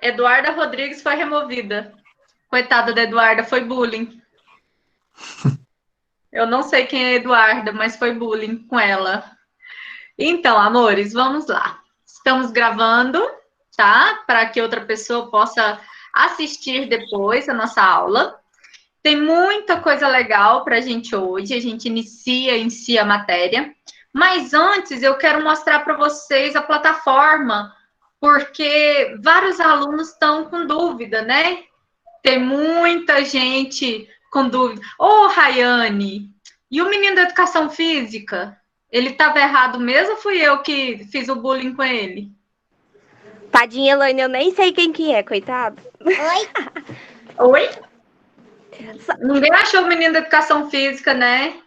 Eduarda Rodrigues foi removida. Coitada da Eduarda, foi bullying. Eu não sei quem é Eduarda, mas foi bullying com ela. Então, amores, vamos lá. Estamos gravando, tá? Para que outra pessoa possa assistir depois a nossa aula. Tem muita coisa legal para a gente hoje. A gente inicia em si a matéria. Mas antes, eu quero mostrar para vocês a plataforma, porque vários alunos estão com dúvida, né? Tem muita gente com dúvida. Ô, Rayane, e o menino da educação física? Ele estava errado mesmo ou fui eu que fiz o bullying com ele? Tadinha, Elaine, eu nem sei quem que é, coitado. Oi? Ninguém achou o menino da educação física, né?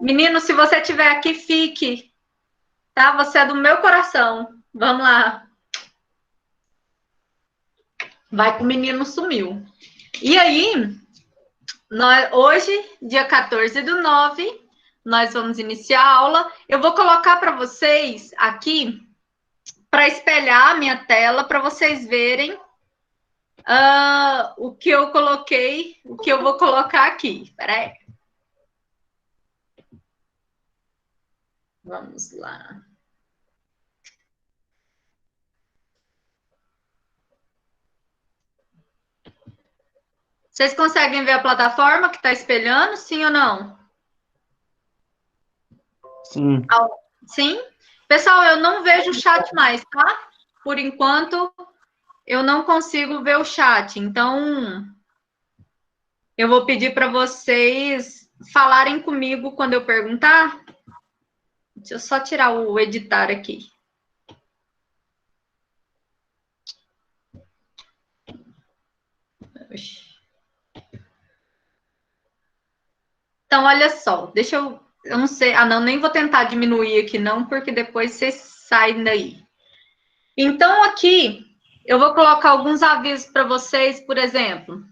Menino, se você estiver aqui, fique. Tá? Você é do meu coração. Vamos lá. Vai que o menino sumiu. E aí, hoje, dia 14/9, nós vamos iniciar a aula. Eu vou colocar para vocês aqui, para espelhar a minha tela, para vocês verem o que eu coloquei, o que eu vou colocar aqui. Espera aí. Vamos lá. Vocês conseguem ver a plataforma que está espelhando, sim ou não? Sim. Sim? Pessoal, eu não vejo o chat mais, tá? Por enquanto, eu não consigo ver o chat. Então, eu vou pedir para vocês falarem comigo quando eu perguntar. Deixa eu só tirar o editar aqui. Então, olha só, deixa eu não sei, não, nem vou tentar diminuir aqui não, porque depois vocês saem daí. Então, aqui, eu vou colocar alguns avisos para vocês, por exemplo.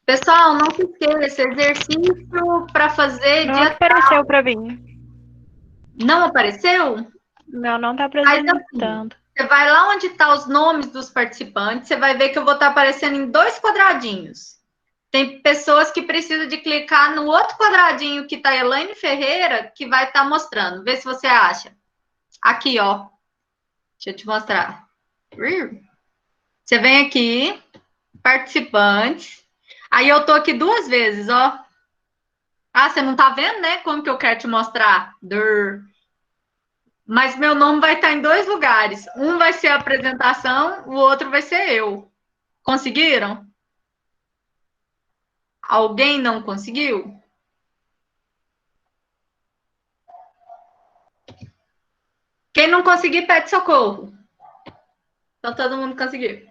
Pessoal, não se esqueça, exercício para fazer Não dia apareceu para mim. Não apareceu? Não, não tá Mas assim, apresentando. você vai lá onde estão os nomes dos participantes, você vai ver que eu vou estar aparecendo em 2 quadradinhos. Tem pessoas que precisam de clicar no outro quadradinho que está Elaine Ferreira, que vai estar mostrando. Vê se você acha. Aqui, ó. Deixa eu te mostrar. Você vem aqui, participantes. Aí eu tô aqui 2 vezes, ó. Ah, você não tá vendo, né? Como que eu quero te mostrar? Mas meu nome vai estar em 2 lugares. Um vai ser a apresentação, o outro vai ser eu. Conseguiram? Alguém não conseguiu? Quem não conseguir, pede socorro. Então todo mundo conseguiu.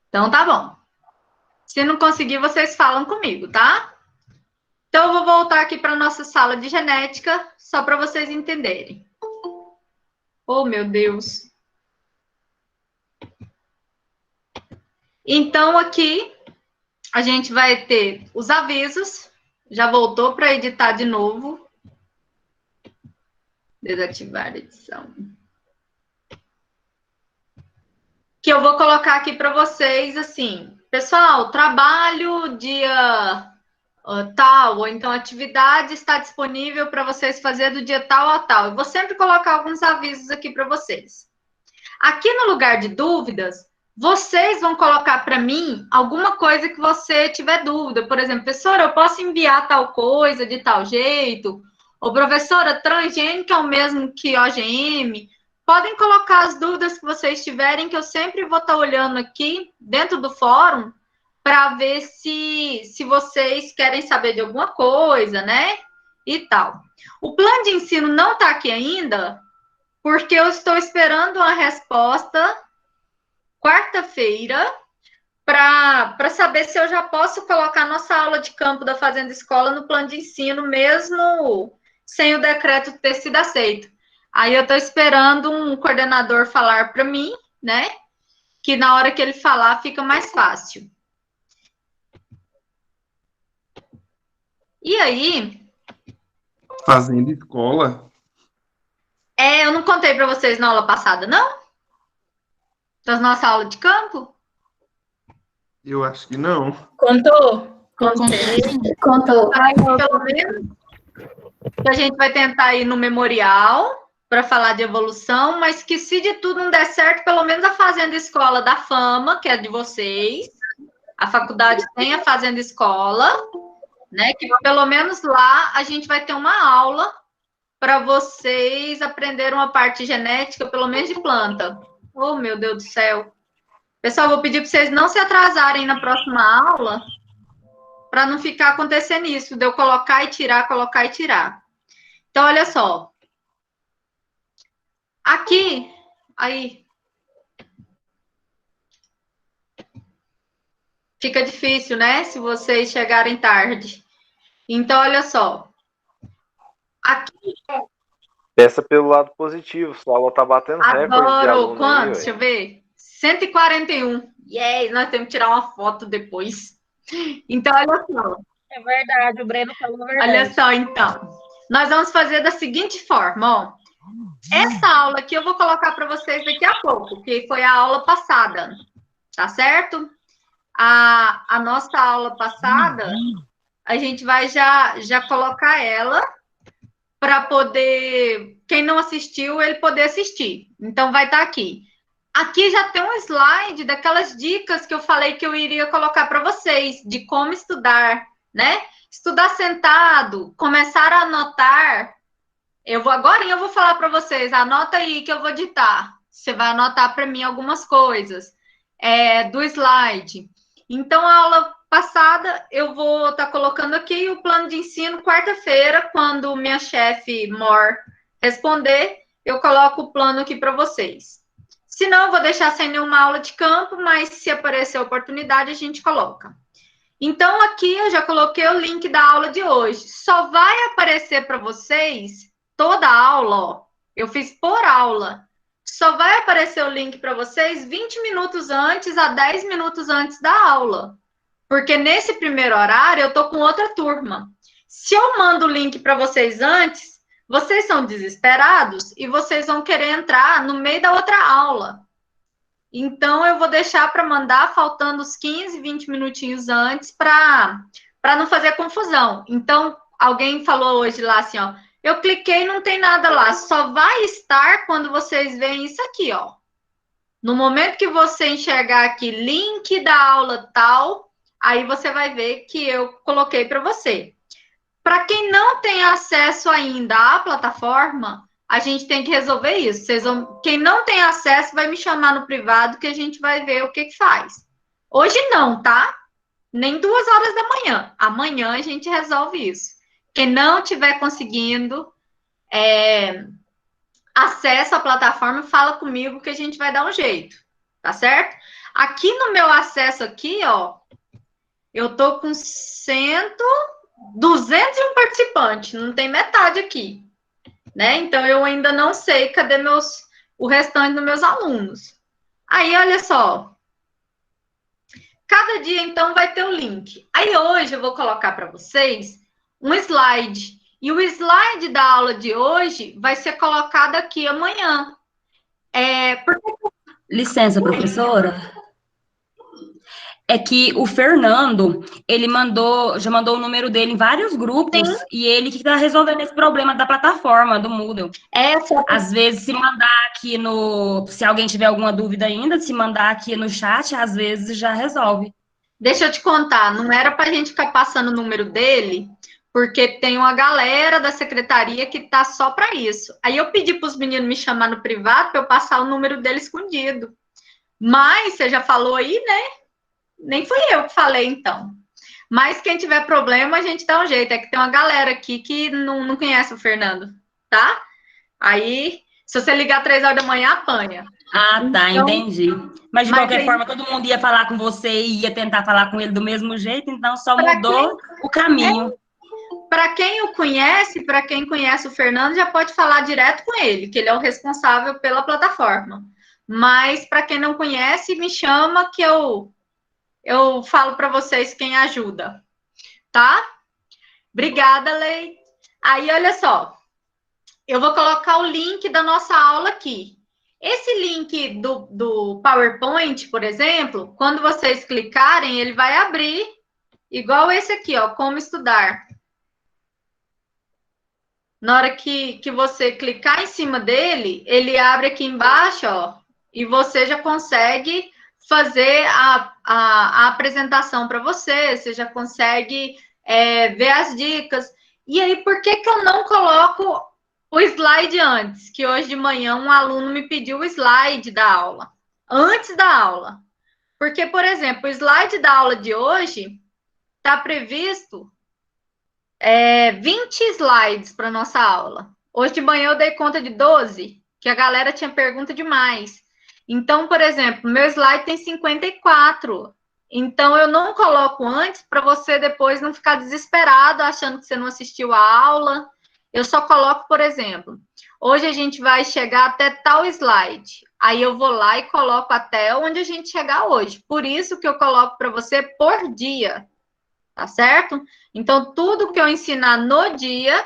Então tá bom. Se não conseguir, vocês falam comigo, tá? Então eu vou voltar aqui para nossa sala de genética, só para vocês entenderem. Oh, meu Deus. Então aqui a gente vai ter os avisos. Já voltou para editar de novo. Desativar a edição. Que eu vou colocar aqui para vocês, assim, pessoal, trabalho dia tal, ou então atividade está disponível para vocês fazer do dia tal a tal. Eu vou sempre colocar alguns avisos aqui para vocês. Aqui no lugar de dúvidas, vocês vão colocar para mim alguma coisa que você tiver dúvida. Por exemplo, professora, eu posso enviar tal coisa de tal jeito? Ou professora, transgênico é o mesmo que OGM? Podem colocar as dúvidas que vocês tiverem, que eu sempre vou estar olhando aqui dentro do fórum para ver se vocês querem saber de alguma coisa, né? E tal. O plano de ensino não está aqui ainda, porque eu estou esperando uma resposta quarta-feira para saber se eu já posso colocar nossa aula de campo da Fazenda Escola no plano de ensino, mesmo sem o decreto ter sido aceito. Aí eu estou esperando um coordenador falar para mim, né? Que na hora que ele falar fica mais fácil. E aí? Fazenda Escola? Eu não contei para vocês na aula passada, não? da nossa aula de campo? Eu acho que não. Contou? Contou. Aí, pelo menos, a gente vai tentar ir no memorial para falar de evolução, mas que se de tudo não der certo, pelo menos a Fazenda Escola da Fama, que é de vocês, a faculdade tem a Fazenda Escola, né? Que pelo menos lá a gente vai ter uma aula para vocês aprenderem uma parte genética, pelo menos de planta. Oh, meu Deus do céu. Pessoal, vou pedir para vocês não se atrasarem na próxima aula, para não ficar acontecendo isso, de eu colocar e tirar, colocar e tirar. Então, olha só. Aqui, aí. Fica difícil, né? Se vocês chegarem tarde. Então, olha só. Aqui. Pensa pelo lado positivo, sua aula tá batendo recorde de Adoro. aluno Quantos? aí, Deixa eu ver. 141. Yes, nós temos que tirar uma foto depois. Então, olha só. É verdade, o Breno falou a verdade. Olha só, então. Nós vamos fazer da seguinte forma, ó. Essa aula aqui eu vou colocar para vocês daqui a pouco, que foi a aula passada, tá certo? A nossa aula passada, a gente vai já colocar ela para poder, quem não assistiu, ele poder assistir. Então, vai estar aqui. Aqui já tem um slide daquelas dicas que eu falei que eu iria colocar para vocês, de como estudar, né? Estudar sentado, começar a anotar. Agora eu vou falar para vocês, anota aí que eu vou ditar. Você vai anotar para mim algumas coisas do slide. Então, a aula passada, eu vou estar colocando aqui o plano de ensino. Quarta-feira, quando minha chefe Mor responder, eu coloco o plano aqui para vocês. Se não, eu vou deixar sem nenhuma aula de campo, mas se aparecer a oportunidade, a gente coloca. Então, aqui eu já coloquei o link da aula de hoje. Só vai aparecer para vocês toda a aula, ó. Eu fiz por aula. Só vai aparecer o link para vocês 20 minutos antes a 10 minutos antes da aula. Porque nesse primeiro horário eu tô com outra turma. Se eu mando o link para vocês antes, vocês são desesperados e vocês vão querer entrar no meio da outra aula. Então, eu vou deixar para mandar faltando os 15, 20 minutinhos antes para não fazer confusão. Então, alguém falou hoje lá assim, ó, eu cliquei e não tem nada lá, só vai estar quando vocês veem isso aqui, ó. No momento que você enxergar aqui, link da aula tal, aí você vai ver que eu coloquei para você. Para quem não tem acesso ainda à plataforma, a gente tem que resolver isso. Quem não tem acesso vai me chamar no privado que a gente vai ver o que faz. Hoje não, tá? Nem 2 horas da manhã. Amanhã a gente resolve isso. Quem não estiver conseguindo acesso à plataforma, fala comigo que a gente vai dar um jeito. Tá certo? Aqui no meu acesso aqui, ó, eu tô com 201 participantes. Não tem metade aqui. Né? Então, eu ainda não sei cadê o restante dos meus alunos. Aí, olha só. Cada dia, então, vai ter o link. Aí, hoje, eu vou colocar para vocês um slide. E o slide da aula de hoje vai ser colocado aqui amanhã. Licença, professora. É que o Fernando, ele já mandou o número dele em vários grupos. Sim. E ele que está resolvendo esse problema da plataforma, do Moodle. Às vezes, se alguém tiver alguma dúvida ainda, se mandar aqui no chat, às vezes já resolve. Deixa eu te contar, não era para a gente ficar passando o número dele, porque tem uma galera da secretaria que tá só para isso. Aí eu pedi para os meninos me chamar no privado para eu passar o número dele escondido. Mas você já falou aí, né? Nem fui eu que falei, então. Mas quem tiver problema, a gente dá um jeito. É que tem uma galera aqui que não conhece o Fernando, tá? Aí, se você ligar 3 horas da manhã, apanha. Ah, tá, então, entendi. Mas de qualquer forma, todo mundo ia falar com você e ia tentar falar com ele do mesmo jeito, então só mudou o caminho. Para quem o conhece, para quem conhece o Fernando, já pode falar direto com ele, que ele é o responsável pela plataforma. Mas para quem não conhece, me chama que eu falo para vocês quem ajuda, tá? Obrigada, Lei. Aí, olha só. Eu vou colocar o link da nossa aula aqui. Esse link do PowerPoint, por exemplo, quando vocês clicarem, ele vai abrir, igual esse aqui, ó, como estudar. Na hora que você clicar em cima dele, ele abre aqui embaixo, ó, e você já consegue fazer a apresentação para você já consegue ver as dicas. E aí, por que eu não coloco o slide antes? Que hoje de manhã um aluno me pediu o slide da aula, antes da aula. Porque, por exemplo, o slide da aula de hoje está previsto 20 slides para nossa aula. Hoje de manhã eu dei conta de 12, que a galera tinha pergunta demais. Então, por exemplo, meu slide tem 54. Então, eu não coloco antes para você depois não ficar desesperado achando que você não assistiu a aula. Eu só coloco, por exemplo, hoje a gente vai chegar até tal slide. Aí eu vou lá e coloco até onde a gente chegar hoje. Por isso que eu coloco para você por dia. Tá certo? Então, tudo que eu ensinar no dia,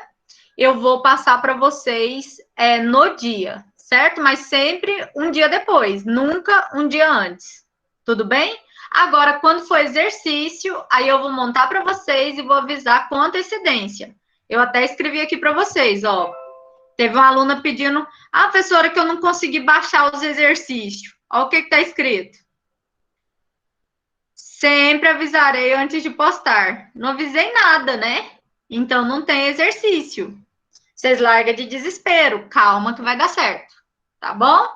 eu vou passar para vocês no dia, certo? Mas sempre um dia depois, nunca um dia antes. Tudo bem? Agora, quando for exercício, aí eu vou montar para vocês e vou avisar com antecedência. Eu até escrevi aqui para vocês, ó. Teve uma aluna pedindo, professora, que eu não consegui baixar os exercícios. Olha o que está escrito. Sempre avisarei antes de postar. Não avisei nada, né? Então, não tem exercício. Vocês largam de desespero. Calma que vai dar certo. Tá bom?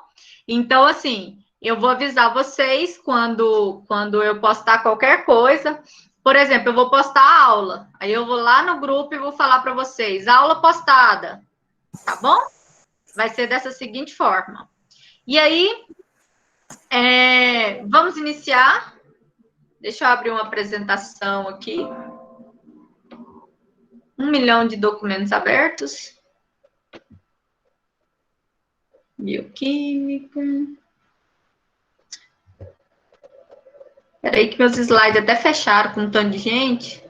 Então, assim, eu vou avisar vocês quando eu postar qualquer coisa. Por exemplo, eu vou postar a aula. Aí eu vou lá no grupo e vou falar para vocês. Aula postada. Tá bom? Vai ser dessa seguinte forma. E aí, vamos iniciar. Deixa eu abrir uma apresentação aqui. 1 milhão de documentos abertos. Bioquímica. Espera aí que meus slides até fecharam com um tanto de gente.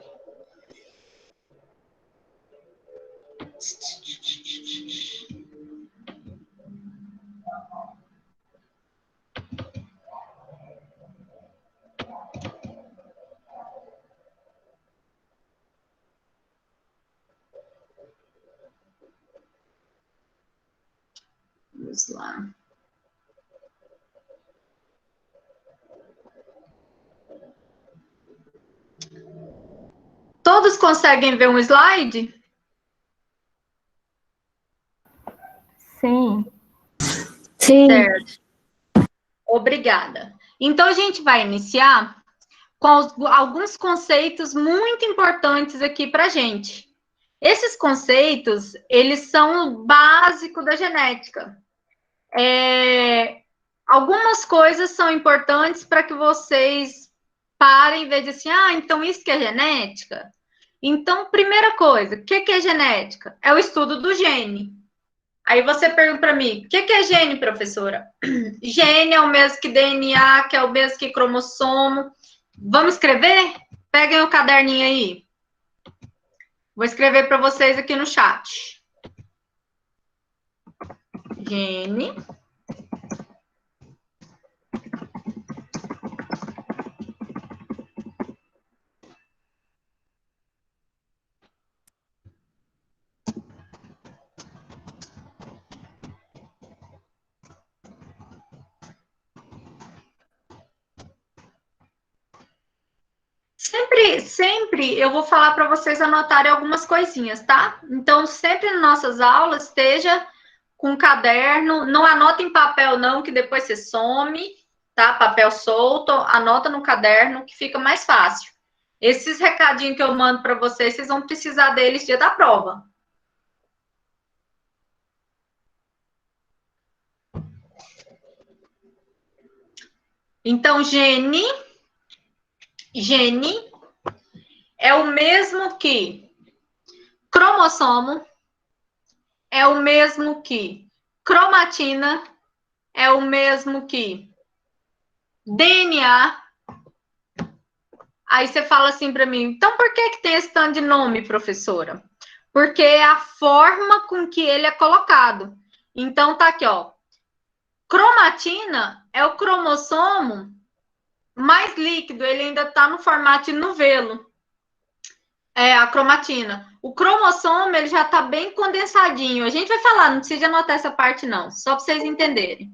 Vamos lá. Todos conseguem ver um slide? Sim. Certo. Obrigada. Então, a gente vai iniciar com alguns conceitos muito importantes aqui para a gente. Esses conceitos, eles são o básico da genética. Algumas coisas são importantes para que vocês parem e vejam assim, então isso que é genética? Então, primeira coisa, o que é genética? É o estudo do gene. Aí você pergunta para mim, o que é gene, professora? Gene é o mesmo que DNA, que é o mesmo que cromossomo. Vamos escrever? Peguem o caderninho aí. Vou escrever para vocês aqui no chat. Gene. Sempre eu vou falar para vocês anotarem algumas coisinhas, tá? Então, sempre nas nossas aulas, esteja com um caderno, não anota em papel não, que depois você some, tá? Papel solto, anota no caderno, que fica mais fácil. Esses recadinhos que eu mando para vocês, vocês vão precisar deles dia da prova. Então, gene é o mesmo que cromossomo, é o mesmo que cromatina, é o mesmo que DNA. Aí você fala assim para mim, então por que tem esse tanto de nome, professora? Porque é a forma com que ele é colocado. Então tá aqui, ó. Cromatina é o cromossomo mais líquido, ele ainda está no formato de novelo. É a cromatina. O cromossomo, ele já está bem condensadinho. A gente vai falar, não precisa anotar essa parte, não, só para vocês entenderem.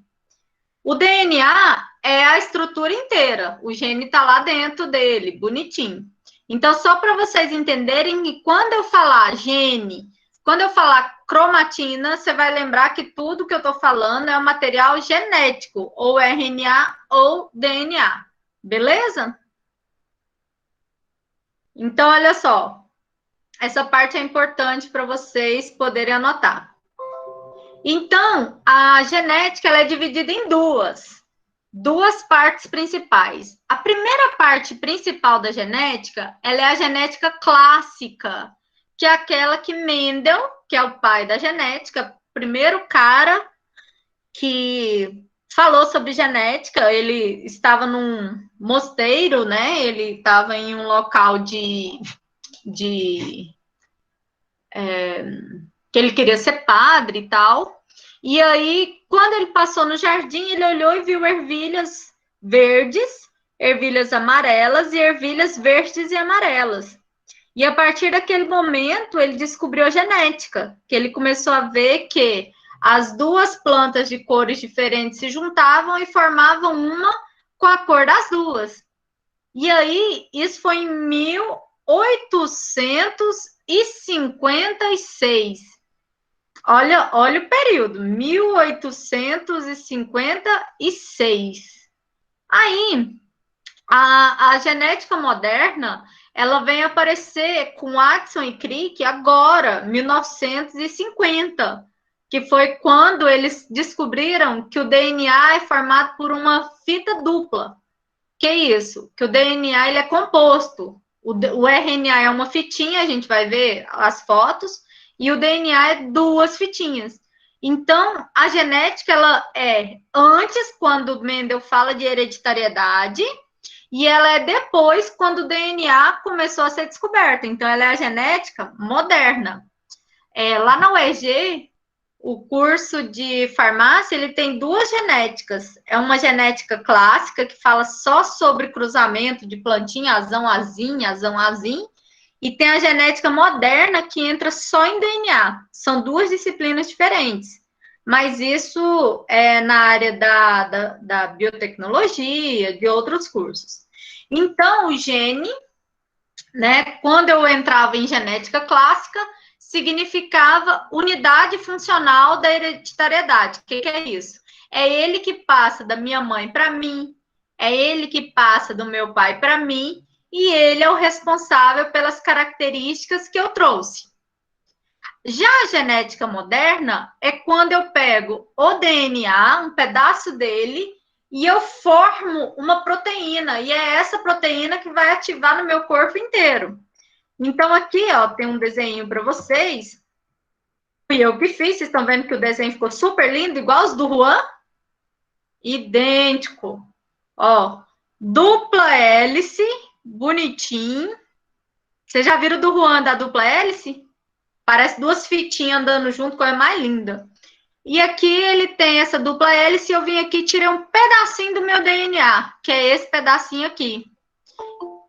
O DNA é a estrutura inteira. O gene está lá dentro dele, bonitinho. Então, só para vocês entenderem que quando eu falar gene, quando eu falar cromatina, você vai lembrar que tudo que eu estou falando é um material genético, ou RNA ou DNA. Beleza? Então, olha só. Essa parte é importante para vocês poderem anotar. Então, a genética ela é dividida em duas partes principais. A primeira parte principal da genética, ela é a genética clássica, que é aquela que Mendel, que é o pai da genética, primeiro cara que falou sobre genética, ele estava num mosteiro, né? Ele estava em um local que ele queria ser padre e tal. E aí, quando ele passou no jardim, ele olhou e viu ervilhas verdes, ervilhas amarelas e ervilhas verdes e amarelas. E a partir daquele momento, ele descobriu a genética, que ele começou a ver que as duas plantas de cores diferentes se juntavam e formavam uma com a cor das duas. E aí, isso foi em 1856. Olha o período, 1856. Aí, a genética moderna, ela vem aparecer com Watson e Crick agora, 1950, que foi quando eles descobriram que o DNA é formado por uma fita dupla. Que isso? Que o DNA ele é composto. O RNA é uma fitinha, a gente vai ver as fotos, e o DNA é duas fitinhas. Então, a genética, ela é antes, quando Mendel fala de hereditariedade, e ela é depois, quando o DNA começou a ser descoberto. Então, ela é a genética moderna. Lá na UEG, o curso de farmácia, ele tem duas genéticas. É uma genética clássica, que fala só sobre cruzamento de plantinha, azão, azim, e tem a genética moderna, que entra só em DNA. São duas disciplinas diferentes. Mas isso é na área da biotecnologia, de outros cursos. Então, o gene, né, quando eu entrava em genética clássica, significava unidade funcional da hereditariedade. O que é isso? É ele que passa da minha mãe para mim, é ele que passa do meu pai para mim, e ele é o responsável pelas características que eu trouxe. Já a genética moderna é quando eu pego o DNA, um pedaço dele, e eu formo uma proteína, e é essa proteína que vai ativar no meu corpo inteiro. Então, aqui, ó, tem um desenho para vocês. Fui eu que fiz, vocês estão vendo que o desenho ficou super lindo, igual os do Juan? Idêntico. Ó, dupla hélice, bonitinho. Vocês já viram do Juan da dupla hélice? Parece duas fitinhas andando junto, coisa mais linda. E aqui ele tem essa dupla hélice, e eu vim aqui e tirei um pedacinho do meu DNA, que é esse pedacinho aqui.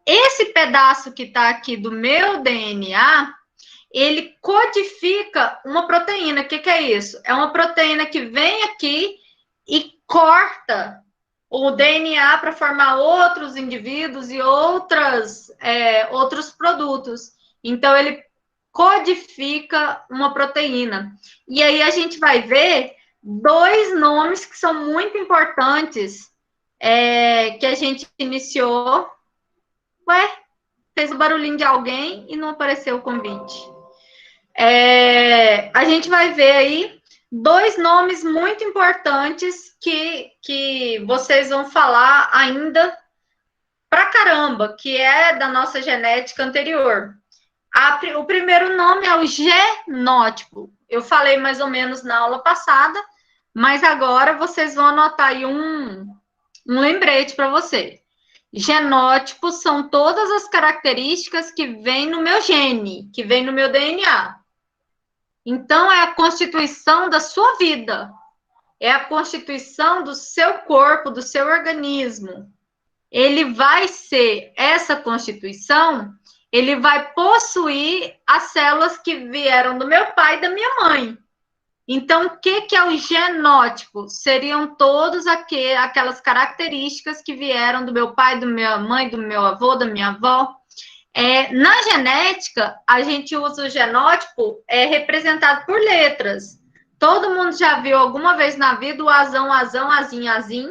Esse pedaço que está aqui do meu DNA, ele codifica uma proteína. O que é isso? É uma proteína que vem aqui e corta o DNA para formar outros indivíduos e outros produtos. Então, ele codifica uma proteína. E aí a gente vai ver dois nomes que são muito importantes, que a gente iniciou. Ué, fez o barulhinho de alguém e não apareceu o convite. A gente vai ver aí dois nomes muito importantes que vocês vão falar ainda pra caramba, que é da nossa genética anterior. O primeiro nome é o genótipo. Eu falei mais ou menos na aula passada, mas agora vocês vão anotar aí um lembrete para você. Genótipos são todas as características que vêm no meu gene, que vêm no meu DNA. Então, é a constituição da sua vida. é a constituição do seu corpo, do seu organismo. Ele vai ser, essa constituição, ele vai possuir as células que vieram do meu pai e da minha mãe. Então, o que é o genótipo? Seriam todas aquelas características que vieram do meu pai, da minha mãe, do meu avô, da minha avó. Na genética, a gente usa o genótipo representado por letras. Todo mundo já viu alguma vez na vida o azão, azão, azinho, azim,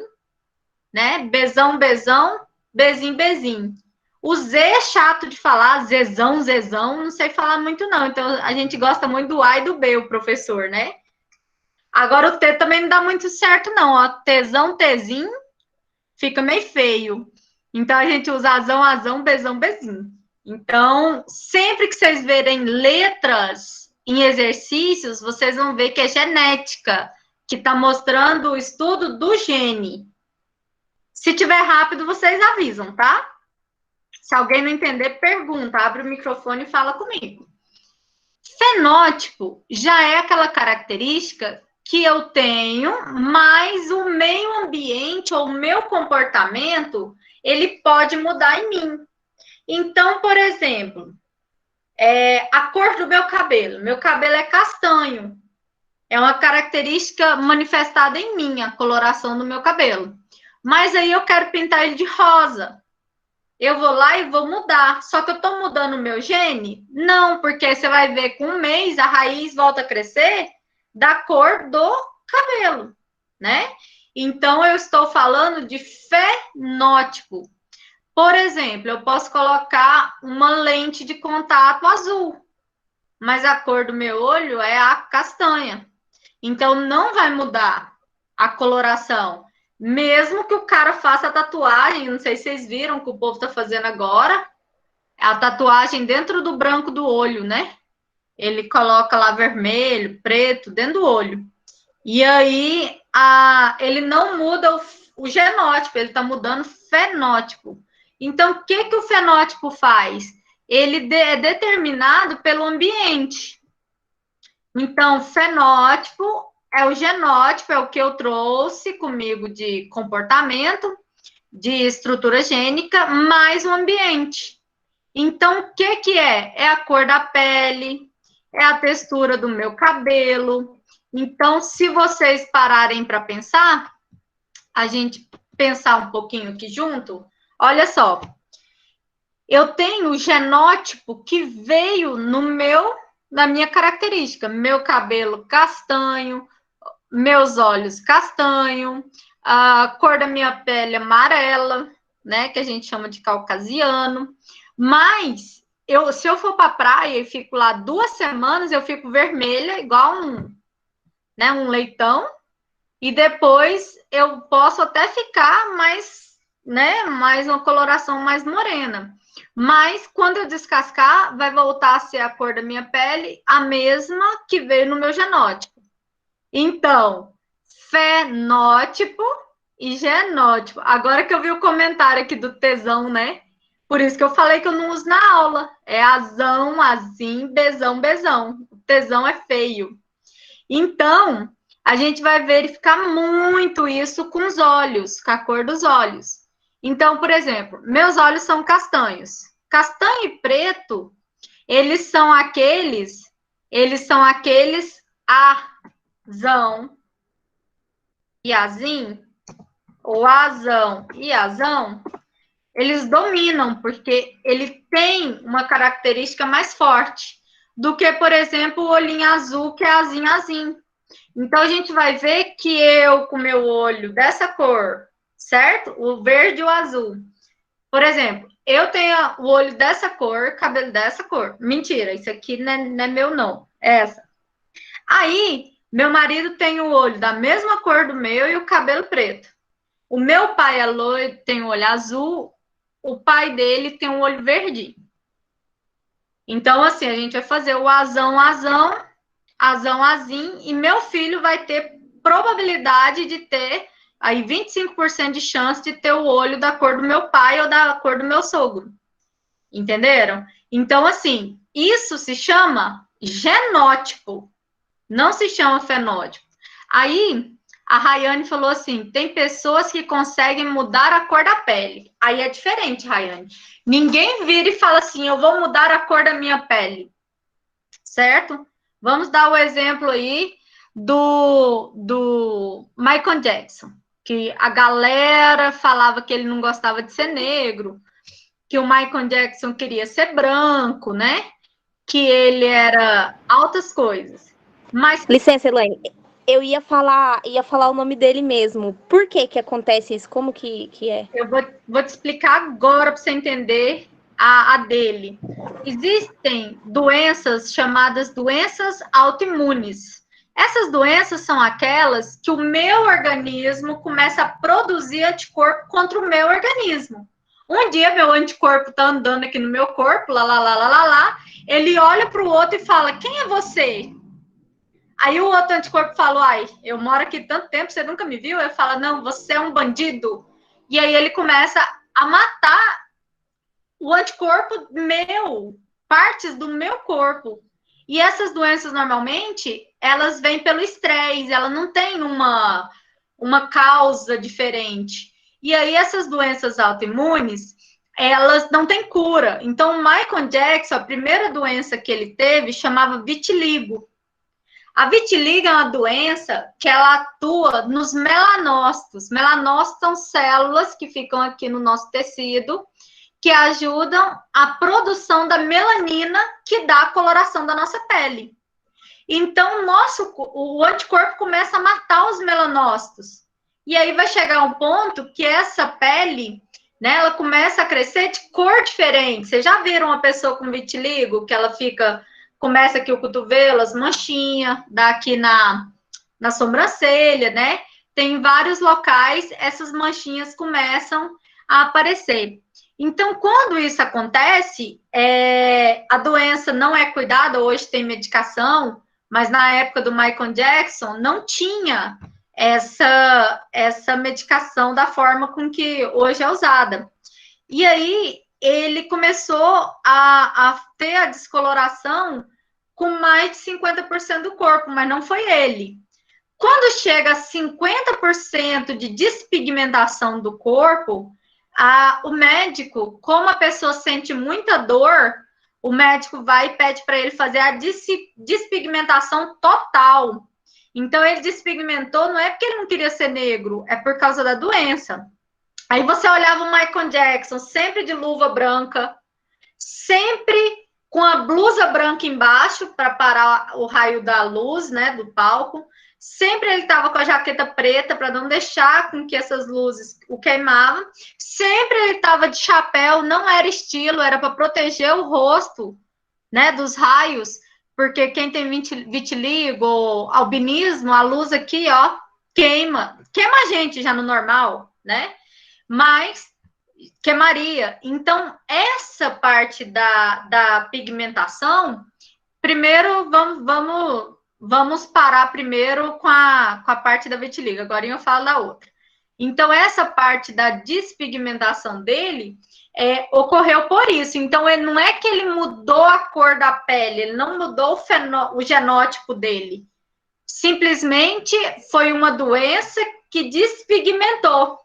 né? Bezão, bezão, bezinho, bezinho. O Z é chato de falar, zezão, zezão, não sei falar muito não. Então, a gente gosta muito do A e do B, o professor, né? Agora, o T também não dá muito certo, não. Ó, Tzão, Tzinho, fica meio feio. Então, a gente usa azão, azão, bezão, bezinho. Então, sempre que vocês verem letras em exercícios, vocês vão ver que é genética, que está mostrando o estudo do gene. Se tiver rápido, vocês avisam, tá? Se alguém não entender, pergunta, abre o microfone e fala comigo. Fenótipo já é aquela característica que eu tenho, mas o meio ambiente ou o meu comportamento, ele pode mudar em mim. Então, por exemplo, a cor do meu cabelo é castanho. É uma característica manifestada em mim, a coloração do meu cabelo. Mas aí eu quero pintar ele de rosa. Eu vou lá e vou mudar. Só que eu estou mudando o meu gene? Não, porque você vai ver com um mês a raiz volta a crescer da cor do cabelo, né? Então, eu estou falando de fenótipo. Por exemplo, eu posso colocar uma lente de contato azul, mas a cor do meu olho é a castanha. Então, não vai mudar a coloração. Mesmo que o cara faça tatuagem, não sei se vocês viram que o povo está fazendo agora, a tatuagem dentro do branco do olho, né? Ele coloca lá vermelho, preto, dentro do olho. E aí, ele não muda o genótipo, ele está mudando o fenótipo. Então, o que o fenótipo faz? Ele é determinado pelo ambiente. Então, fenótipo é o genótipo, é o que eu trouxe comigo de comportamento, de estrutura gênica, mais o ambiente. Então, o que é? É a cor da pele, é a textura do meu cabelo. Então, se vocês pararem para pensar, a gente pensar um pouquinho aqui junto, olha só. Eu tenho o genótipo que veio na minha característica. Meu cabelo castanho, meus olhos castanho, a cor da minha pele amarela, né, que a gente chama de caucasiano. Mas, se eu for para a praia e fico lá 2 semanas, eu fico vermelha, igual um leitão, e depois eu posso até ficar mais uma coloração mais morena. Mas, quando eu descascar, vai voltar a ser a cor da minha pele, a mesma que veio no meu genótipo. Então, fenótipo e genótipo. Agora que eu vi o comentário aqui do tesão, né? Por isso que eu falei que eu não uso na aula. É azão, azim, bezão, bezão. O tesão é feio. Então, a gente vai verificar muito isso com os olhos, com a cor dos olhos. Então, por exemplo, meus olhos são castanhos. Castanho e preto, eles são aqueles azão e azim, ou azão e azão, eles dominam, porque ele tem uma característica mais forte do que, por exemplo, o olhinho azul, que é azim, azim. Então, a gente vai ver que eu, com meu olho dessa cor, certo? O verde e o azul. Por exemplo, eu tenho o olho dessa cor, cabelo dessa cor. Mentira, isso aqui não é meu, não. É essa. Aí, meu marido tem o olho da mesma cor do meu e o cabelo preto. O meu pai é loiro, tem o olho azul. O pai dele tem um olho verde. Então, assim, a gente vai fazer o azão, azão, azão, azim, e meu filho vai ter probabilidade de ter aí 25% de chance de ter o olho da cor do meu pai ou da cor do meu sogro. Entenderam? Então, assim, isso se chama genótipo, não se chama fenótipo. Aí, A Rayane falou assim, tem pessoas que conseguem mudar a cor da pele. Aí é diferente, Rayane. Ninguém vira e fala assim, eu vou mudar a cor da minha pele. Certo? Vamos dar o exemplo aí do Michael Jackson, que a galera falava que ele não gostava de ser negro, que o Michael Jackson queria ser branco, né? Que ele era altas coisas. Mas Licença, Elaine. Eu ia falar o nome dele mesmo. Por que que acontece isso? Como que é? eu vou te explicar agora para você entender a dele. Existem doenças chamadas doenças autoimunes. Essas doenças são aquelas que o meu organismo começa a produzir anticorpo contra o meu organismo. Um dia meu anticorpo está andando aqui no meu corpo, lá, ele olha para o outro e fala, quem é você? Aí o outro anticorpo falou, ai, eu moro aqui tanto tempo, você nunca me viu? Eu falo, não, você é um bandido. E aí ele começa a matar o anticorpo meu, partes do meu corpo. E essas doenças, normalmente, elas vêm pelo estresse, ela não tem uma causa diferente. E aí essas doenças autoimunes, elas não têm cura. Então, o Michael Jackson, a primeira doença que ele teve, chamava vitiligo. A vitiligo é uma doença que ela atua nos melanócitos. Melanócitos são células que ficam aqui no nosso tecido, que ajudam a produção da melanina, que dá a coloração da nossa pele. Então, o anticorpo começa a matar os melanócitos. E aí vai chegar um ponto que essa pele, né, ela começa a crescer de cor diferente. Vocês já viram uma pessoa com vitiligo, que ela começa aqui o cotovelo, as manchinhas, dá aqui na sobrancelha, né? Tem vários locais, essas manchinhas começam a aparecer. Então, quando isso acontece, a doença não é cuidada, hoje tem medicação, mas na época do Michael Jackson não tinha essa medicação da forma com que hoje é usada. E aí, ele começou a ter a descoloração com mais de 50% do corpo, mas não foi ele. Quando chega a 50% de despigmentação do corpo, o médico, como a pessoa sente muita dor, o médico vai e pede para ele fazer a despigmentação total. Então, ele despigmentou, não é porque ele não queria ser negro, é por causa da doença. Aí você olhava o Michael Jackson, sempre de luva branca, sempre com a blusa branca embaixo, para parar o raio da luz, né, do palco. Sempre ele estava com a jaqueta preta, para não deixar com que essas luzes o queimavam. Sempre ele estava de chapéu, não era estilo, era para proteger o rosto, né, dos raios, porque quem tem vitiligo, albinismo, a luz aqui, ó, queima a gente já no normal, né? Mas queimaria. Então, essa parte da pigmentação, primeiro, vamos parar primeiro com a parte da vitiligo, agora eu falo da outra. Então, essa parte da despigmentação dele ocorreu por isso. Então, ele não é que ele mudou a cor da pele, ele não mudou o genótipo dele. Simplesmente foi uma doença que despigmentou,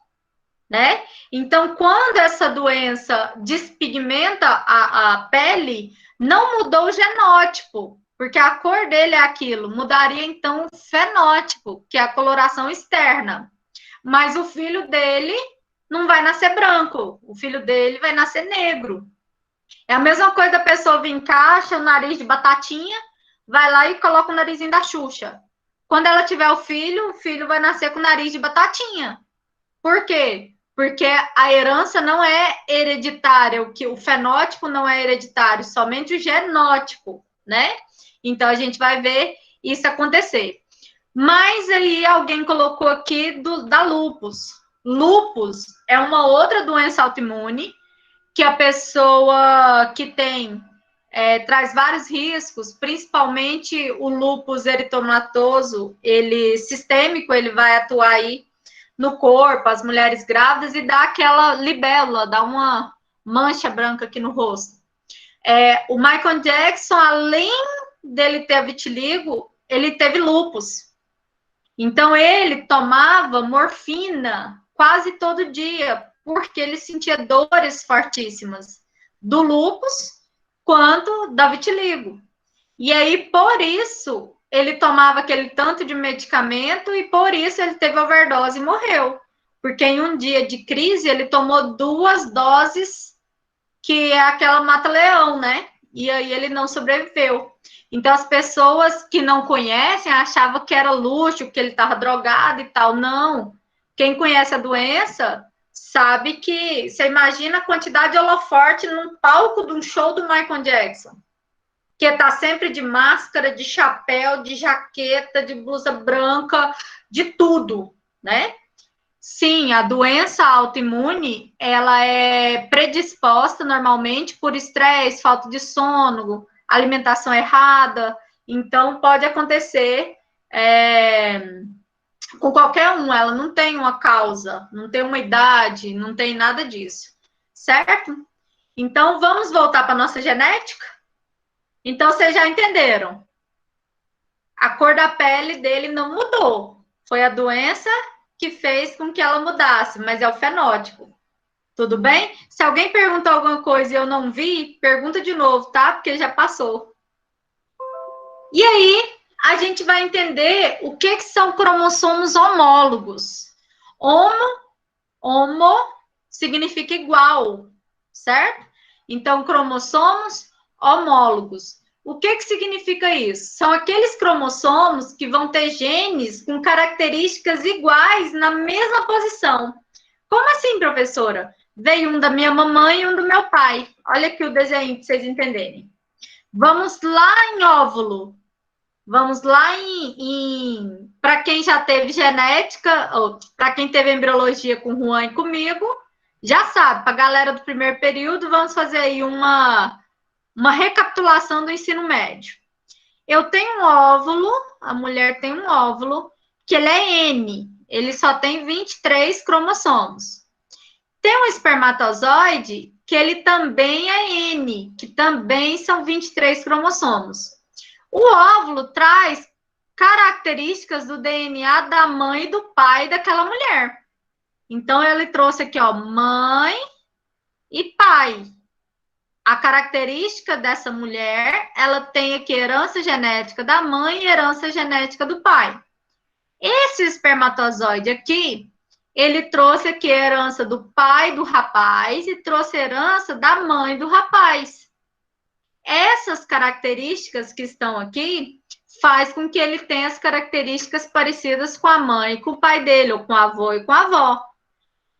né? Então, quando essa doença despigmenta a pele, não mudou o genótipo, porque a cor dele é aquilo. Mudaria, então, o fenótipo, que é a coloração externa. Mas o filho dele não vai nascer branco, o filho dele vai nascer negro. É a mesma coisa da pessoa vir encaixa o nariz de batatinha, vai lá e coloca o narizinho da Xuxa. Quando ela tiver o filho vai nascer com o nariz de batatinha. Por quê? Porque a herança não é hereditária, o fenótipo não é hereditário, somente o genótipo, né? Então, a gente vai ver isso acontecer. Mas aí alguém colocou aqui da lúpus. Lúpus é uma outra doença autoimune que a pessoa que tem traz vários riscos, principalmente o lúpus eritematoso, sistêmico, ele vai atuar aí no corpo, as mulheres grávidas, e dá aquela libélula, dá uma mancha branca aqui no rosto. O Michael Jackson, além dele ter vitiligo, ele teve lúpus. Então, ele tomava morfina quase todo dia, porque ele sentia dores fortíssimas, do lúpus quanto da vitiligo. E aí, por isso, ele tomava aquele tanto de medicamento e por isso ele teve overdose e morreu. Porque em um dia de crise, ele tomou 2 doses, que é aquela mata-leão, né? E aí ele não sobreviveu. Então, as pessoas que não conhecem achavam que era luxo, que ele estava drogado e tal. Não. Quem conhece a doença sabe que... Você imagina a quantidade de holoforte num palco de um show do Michael Jackson, que está sempre de máscara, de chapéu, de jaqueta, de blusa branca, de tudo, né? Sim, a doença autoimune, ela é predisposta normalmente por estresse, falta de sono, alimentação errada. Então, pode acontecer com qualquer um. Ela não tem uma causa, não tem uma idade, não tem nada disso, certo? Então, vamos voltar para a nossa genética? Então, vocês já entenderam. A cor da pele dele não mudou. Foi a doença que fez com que ela mudasse, mas é o fenótipo. Tudo bem? Se alguém perguntou alguma coisa e eu não vi, pergunta de novo, tá? Porque já passou. E aí, a gente vai entender o que são cromossomos homólogos. Homo significa igual, certo? Então, cromossomos homólogos. O que significa isso? São aqueles cromossomos que vão ter genes com características iguais na mesma posição. Como assim, professora? Veio um da minha mamãe e um do meu pai. Olha aqui o desenho para vocês entenderem. Vamos lá em óvulo. Vamos lá para quem já teve genética, ou para quem teve embriologia com o Juan e comigo, já sabe, para a galera do primeiro período, vamos fazer aí uma recapitulação do ensino médio. Eu tenho um óvulo, a mulher tem um óvulo, que ele é N, ele só tem 23 cromossomos. Tem um espermatozoide, que ele também é N, que também são 23 cromossomos. O óvulo traz características do DNA da mãe e do pai daquela mulher. Então, ele trouxe aqui, ó, mãe e pai. A característica dessa mulher, ela tem aqui herança genética da mãe e herança genética do pai. Esse espermatozoide aqui, ele trouxe aqui a herança do pai do rapaz e trouxe a herança da mãe do rapaz. Essas características que estão aqui faz com que ele tenha as características parecidas com a mãe e com o pai dele, ou com o avô e com a avó.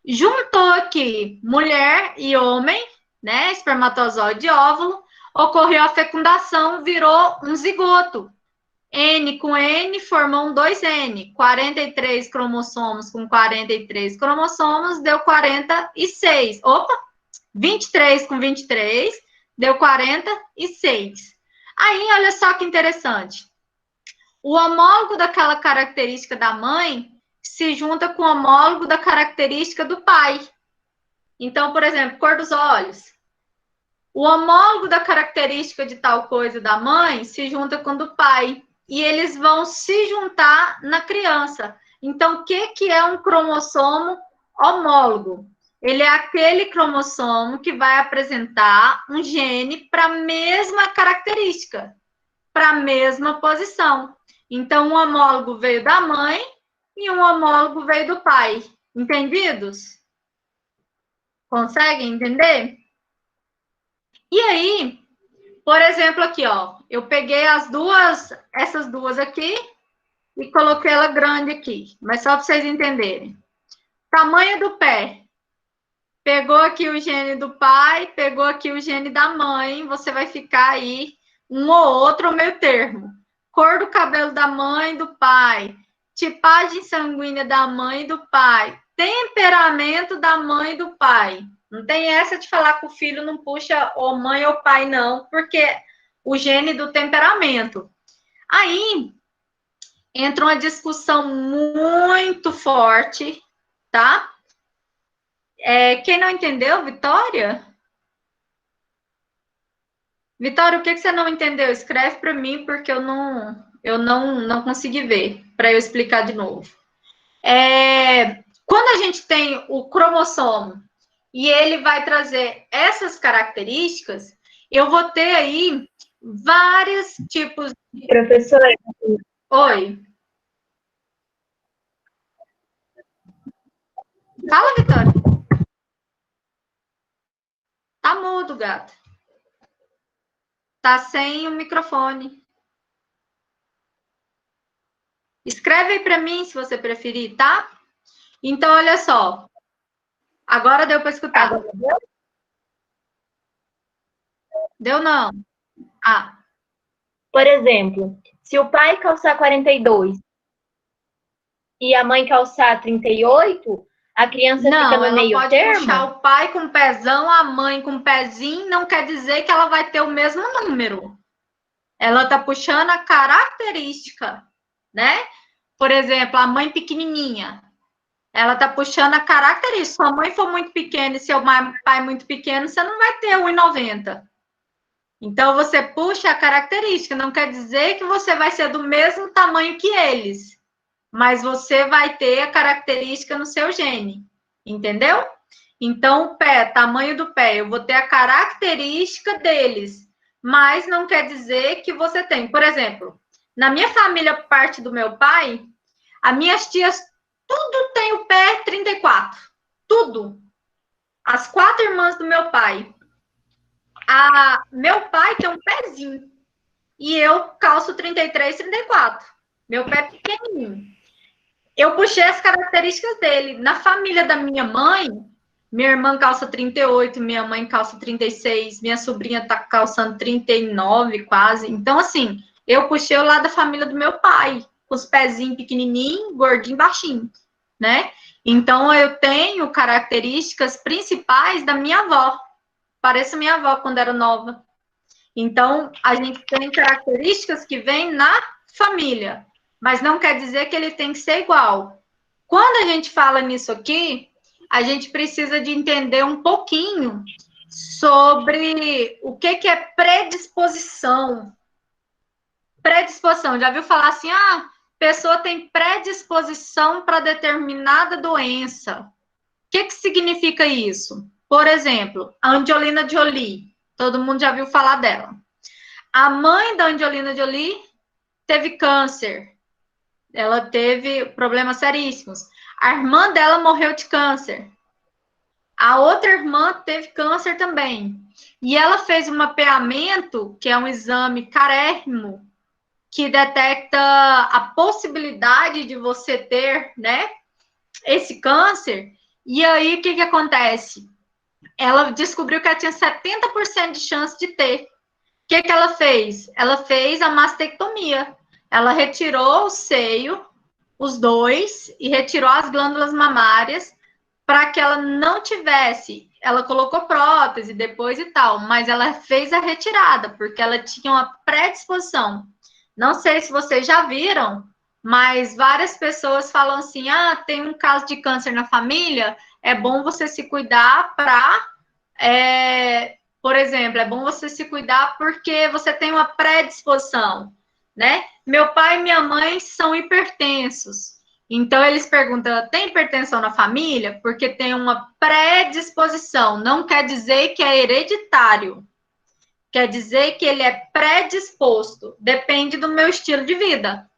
Juntou aqui mulher e homem, né, espermatozoide e óvulo, ocorreu a fecundação, virou um zigoto. N com N formou um 2N, 43 cromossomos com 43 cromossomos deu 46. Opa, 23 com 23 deu 46. Aí, olha só que interessante. O homólogo daquela característica da mãe se junta com o homólogo da característica do pai. Então, por exemplo, cor dos olhos. O homólogo da característica de tal coisa da mãe se junta com o do pai. E eles vão se juntar na criança. Então, o que é um cromossomo homólogo? Ele é aquele cromossomo que vai apresentar um gene para a mesma característica, para a mesma posição. Então, um homólogo veio da mãe e um homólogo veio do pai. Entendidos? Conseguem entender? E aí, por exemplo, aqui, ó, eu peguei essas duas aqui e coloquei ela grande aqui, mas só para vocês entenderem. Tamanho do pé. Pegou aqui o gene do pai, pegou aqui o gene da mãe, você vai ficar aí um ou outro meio termo. Cor do cabelo da mãe e do pai, tipagem sanguínea da mãe e do pai, temperamento da mãe e do pai. Não tem essa de falar que o filho não puxa ou mãe ou pai, não, porque o gene do temperamento. Aí entra uma discussão muito forte, tá? Quem não entendeu, Vitória? Vitória, o que você não entendeu? Escreve para mim, porque eu não eu não consegui ver, para eu explicar de novo. Quando a gente tem o cromossomo e ele vai trazer essas características, eu vou ter aí vários tipos de... Professora, Oi. Fala, Vitória. Tá mudo, gato. Tá sem o microfone. Escreve aí para mim, se você preferir, tá? Então, olha só. Agora deu para escutar. agora deu? Deu não? Ah, Por exemplo, se o pai calçar 42 e a mãe calçar 38, a criança fica não, no ela meio pode termo? puxar o pai com pezão, a mãe com pezinho, não quer dizer que ela vai ter o mesmo número. Ela tá puxando a característica, né? Por exemplo, a mãe pequenininha. Ela tá puxando a característica. Se sua mãe for muito pequena e seu pai muito pequeno, você não vai ter 1,90. Então, você puxa a característica. Não quer dizer que você vai ser do mesmo tamanho que eles. Mas você vai ter a característica no seu gene. Entendeu? Então, o pé, tamanho do pé, eu vou ter a característica deles. Mas não quer dizer que você tem. Por exemplo, na minha família, parte do meu pai, as minhas tias, tudo tem o pé 34. Tudo. As 4 irmãs do meu pai. Meu pai tem um pezinho. E eu calço 33, 34. Meu pé é pequenininho. Eu puxei as características dele. Na família da minha mãe, minha irmã calça 38, minha mãe calça 36, minha sobrinha tá calçando 39 quase. Então, assim, eu puxei o lado da família do meu pai, com os pezinhos pequenininhos, gordinho, baixinho, né? Então, eu tenho características principais da minha avó. Pareço minha avó quando era nova. Então, a gente tem características que vêm na família, mas não quer dizer que ele tem que ser igual. Quando a gente fala nisso aqui, a gente precisa de entender um pouquinho sobre o que é predisposição. Predisposição, já viu falar assim, pessoa tem predisposição para determinada doença. O que significa isso? Por exemplo, a Angelina Jolie, todo mundo já viu falar dela. A mãe da Angelina Jolie teve câncer. Ela teve problemas seríssimos. A irmã dela morreu de câncer. A outra irmã teve câncer também. E ela fez um mapeamento, que é um exame carérrimo, que detecta a possibilidade de você ter, né, esse câncer. E aí, o que acontece? Ela descobriu que ela tinha 70% de chance de ter. O que ela fez? Ela fez a mastectomia. Ela retirou o seio, os dois, e retirou as glândulas mamárias para que ela não tivesse. Ela colocou prótese depois e tal, mas ela fez a retirada, porque ela tinha uma predisposição. Não sei se vocês já viram, mas várias pessoas falam assim, tem um caso de câncer na família, é bom você se cuidar para... por exemplo, é bom você se cuidar porque você tem uma predisposição, né? Meu pai e minha mãe são hipertensos. Então, eles perguntam, tem hipertensão na família? Porque tem uma predisposição. Não quer dizer que é hereditário. Quer dizer que ele é predisposto. Depende do meu estilo de vida.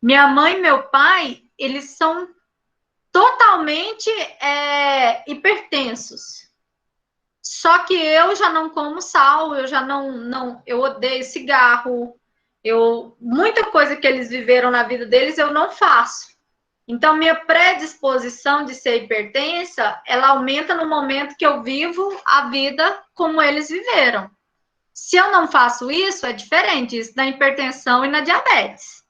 Minha mãe e meu pai, eles são totalmente hipertensos. Só que eu já não como sal, eu já eu odeio cigarro, muita coisa que eles viveram na vida deles eu não faço. Então, minha predisposição de ser hipertensa, ela aumenta no momento que eu vivo a vida como eles viveram. Se eu não faço isso, é diferente, isso na hipertensão e na diabetes,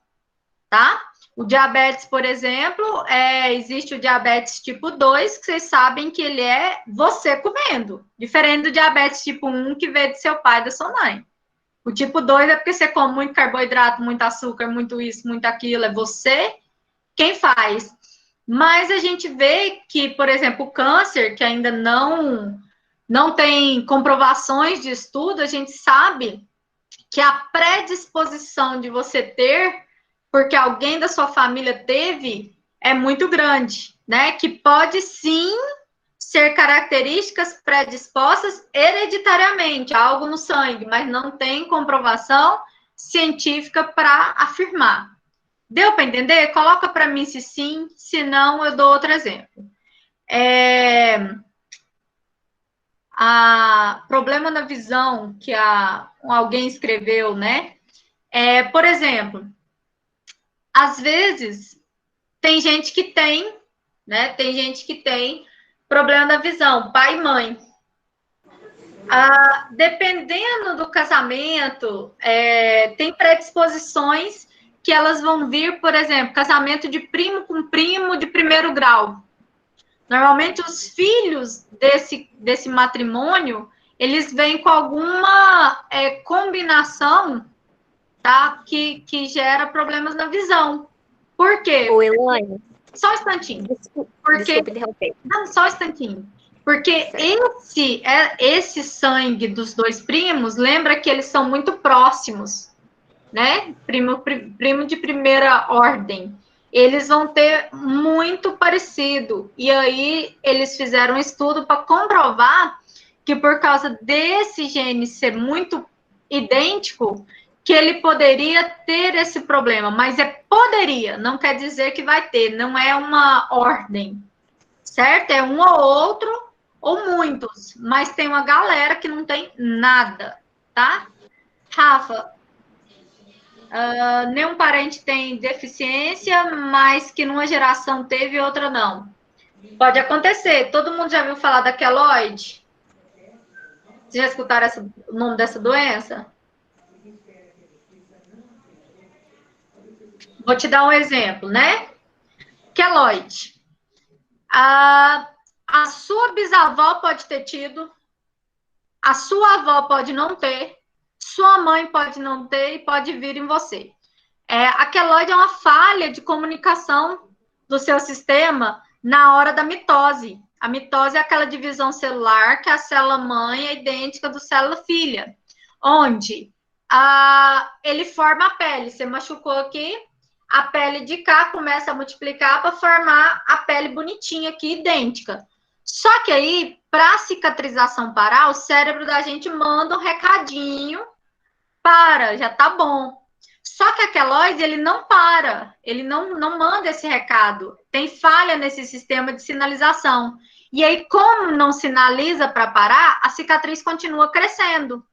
tá? O diabetes, por exemplo, existe o diabetes tipo 2, que vocês sabem que ele é você comendo, diferente do diabetes tipo 1, que veio do seu pai e da sua mãe. O tipo 2 é porque você come muito carboidrato, muito açúcar, muito isso, muito aquilo, é você quem faz. Mas a gente vê que, por exemplo, o câncer, que ainda não tem comprovações de estudo, a gente sabe que a predisposição de você ter, porque alguém da sua família teve, é muito grande, né? Que pode sim ser características predispostas hereditariamente, algo no sangue, mas não tem comprovação científica para afirmar. Deu para entender? Coloca para mim se sim, se não, eu dou outro exemplo. Problema na visão que alguém escreveu, né? Por exemplo, às vezes tem gente que tem, né? Tem gente que tem problema na visão, pai e mãe. Dependendo do casamento, tem predisposições que elas vão vir, por exemplo, casamento de primo com primo de primeiro grau. Normalmente, os filhos desse matrimônio, eles vêm com alguma combinação, tá? Que gera problemas na visão. Por quê? Ô, Elaine. Só um instantinho. Desculpe interromper. Não, só um instantinho. Porque esse sangue dos dois primos, lembra que eles são muito próximos, né? Primo de primeira ordem. Eles vão ter muito parecido. E aí, eles fizeram um estudo para comprovar que por causa desse gene ser muito idêntico, que ele poderia ter esse problema. Mas poderia, não quer dizer que vai ter. Não é uma ordem, certo? É um ou outro, ou muitos. Mas tem uma galera que não tem nada, tá? Rafa, nenhum parente tem deficiência, mas que numa geração teve e outra não. Pode acontecer. Todo mundo já viu falar da queloide? Vocês já escutaram o nome dessa doença? Vou te dar um exemplo, né? Queloide. A sua bisavó pode ter tido, a sua avó pode não ter, sua mãe pode não ter e pode vir em você. A queloide é uma falha de comunicação do seu sistema na hora da mitose. A mitose é aquela divisão celular que a célula mãe é idêntica da célula filha, onde ele forma a pele. Você machucou aqui, a pele de cá começa a multiplicar para formar a pele bonitinha aqui, idêntica. Só que aí, para a cicatrização parar, o cérebro da gente manda um recadinho, já tá bom. Só que a queloide, ele não para, ele não manda esse recado. Tem falha nesse sistema de sinalização. E aí, como não sinaliza para parar, a cicatriz continua crescendo.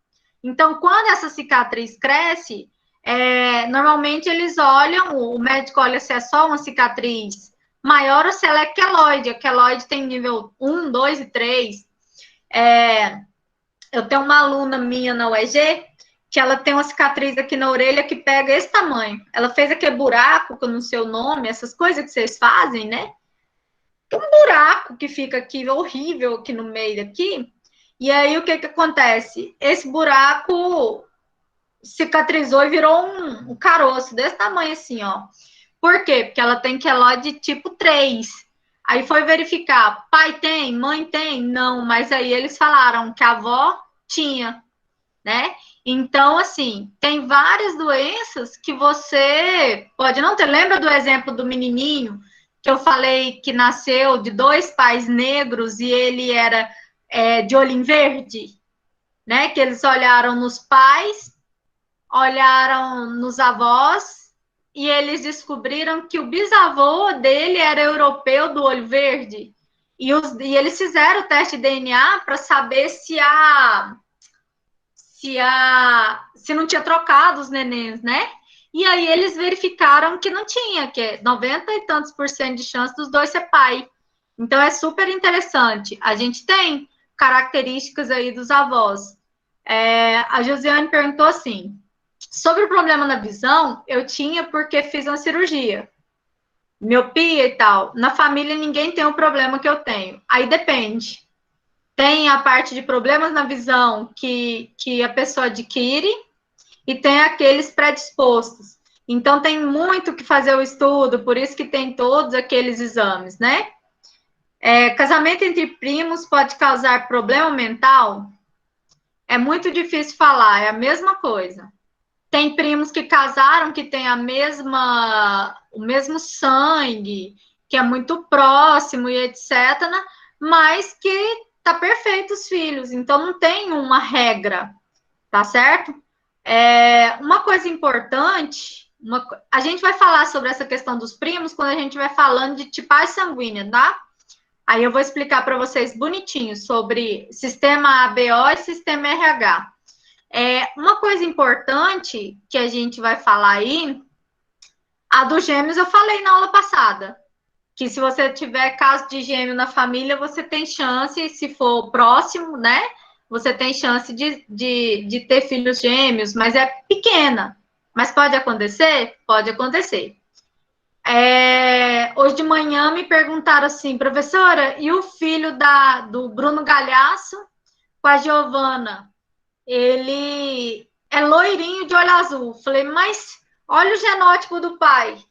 Então, quando essa cicatriz cresce, normalmente eles olham, o médico olha se é só uma cicatriz maior ou se ela é queloide. A queloide tem nível 1, 2 e 3. Eu tenho uma aluna minha na UEG, que ela tem uma cicatriz aqui na orelha que pega esse tamanho. Ela fez aquele buraco, que eu não sei o nome, essas coisas que vocês fazem, né? Tem um buraco que fica aqui, horrível, aqui no meio aqui. E aí, o que acontece? Esse buraco cicatrizou e virou um caroço desse tamanho assim, ó. Por quê? Porque ela tem queloide tipo 3. Aí foi verificar, pai tem, mãe tem? Não, mas aí eles falaram que a avó tinha, né? Então, assim, tem várias doenças que você pode não ter. Lembra do exemplo do menininho que eu falei que nasceu de 2 pais negros e ele era de olho verde? Né? Que eles olharam nos pais, olharam nos avós e eles descobriram que o bisavô dele era europeu do olho verde. E eles fizeram o teste de DNA para saber se não tinha trocado os nenéns, né? E aí eles verificaram que não tinha, que é 90 e tantos % de chance dos dois ser pai. Então é super interessante. A gente tem características aí dos avós. A Josiane perguntou assim, sobre o problema na visão, eu tinha porque fiz uma cirurgia. Miopia e tal. Na família ninguém tem o problema que eu tenho. Aí depende. Tem a parte de problemas na visão que a pessoa adquire e tem aqueles predispostos. Então, tem muito que fazer o estudo, por isso que tem todos aqueles exames, né? Casamento entre primos pode causar problema mental? É muito difícil falar, é a mesma coisa. Tem primos que casaram, que têm o mesmo sangue, que é muito próximo e etc., né? Mas que tá perfeito os filhos. Então, não tem uma regra, tá certo? Uma coisa importante, a gente vai falar sobre essa questão dos primos quando a gente vai falando de tipagem sanguínea, tá? Aí eu vou explicar para vocês bonitinho sobre sistema ABO e sistema RH. Uma coisa importante que a gente vai falar aí, a dos gêmeos eu falei na aula passada, que se você tiver caso de gêmeo na família, você tem chance, se for próximo, né? Você tem chance de ter filhos gêmeos, mas é pequena. Mas pode acontecer? Pode acontecer. Hoje de manhã me perguntaram assim, professora, e o filho do Bruno Galhaço com a Giovana? Ele é loirinho de olho azul. Falei, mas olha o genótipo do pai.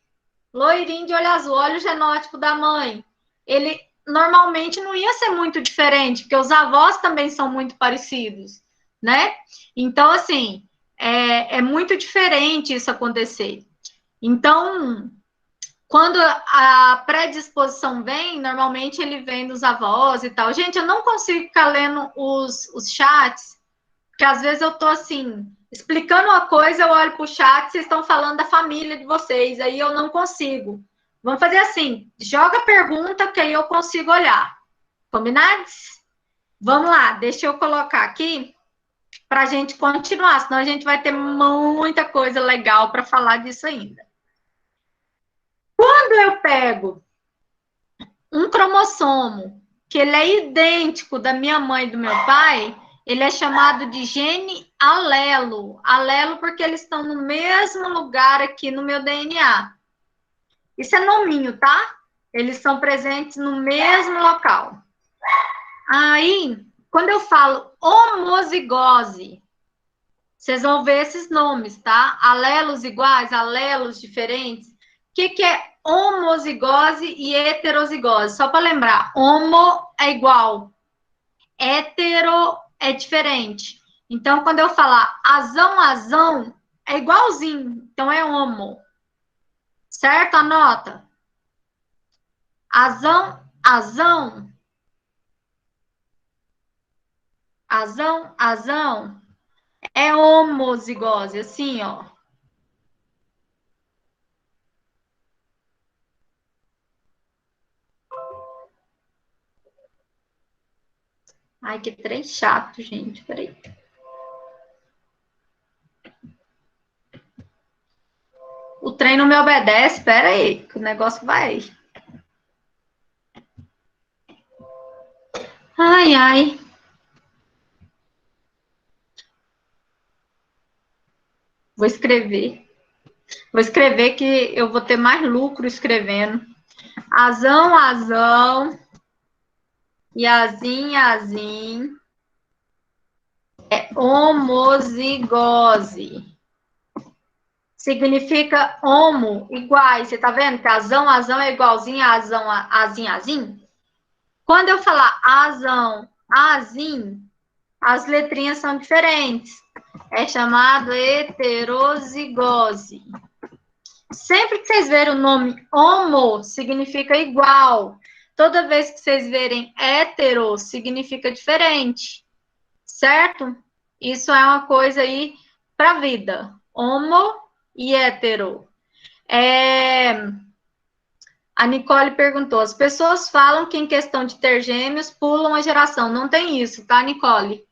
Loirinho de olho azul, olha o genótipo da mãe. Ele normalmente não ia ser muito diferente, porque os avós também são muito parecidos, né? Então, assim, é muito diferente isso acontecer. Então, quando a predisposição vem, normalmente ele vem dos avós e tal. Gente, eu não consigo ficar lendo os chats, porque às vezes eu tô assim, explicando uma coisa, eu olho pro chat, vocês estão falando da família de vocês, aí eu não consigo. Vamos fazer assim, joga a pergunta, que aí eu consigo olhar. Combinados? Vamos lá, deixa eu colocar aqui para a gente continuar, senão a gente vai ter muita coisa legal para falar disso ainda. Quando eu pego um cromossomo que ele é idêntico da minha mãe e do meu pai, ele é chamado de gene alelo. Alelo porque eles estão no mesmo lugar aqui no meu DNA. Isso é nominho, tá? Eles são presentes no mesmo local. Aí, quando eu falo homozigose, vocês vão ver esses nomes, tá? Alelos iguais, alelos diferentes. O que é homozigose e heterozigose? Só para lembrar, homo é igual, hetero é diferente. Então, quando eu falar azão, é igualzinho. Então, é homo. Certo? Anota. Azão. É homozigose, assim, ó. Ai, que trem chato, gente. Peraí. O trem não me obedece. Pera aí, que o negócio vai. Ai. Vou escrever que eu vou ter mais lucro escrevendo. Azão. Yazin. É homozigose. Significa homo, iguais. Você tá vendo que azão é igualzinho a azin. Quando eu falar azin, as letrinhas são diferentes. É chamado heterozigose. Sempre que vocês verem o nome homo, significa igual. Toda vez que vocês verem hetero, significa diferente. Certo? Isso é uma coisa aí para a vida. Homo e hetero. A Nicole perguntou, as pessoas falam que em questão de ter gêmeos, pulam a geração. Não tem isso, tá, Nicole?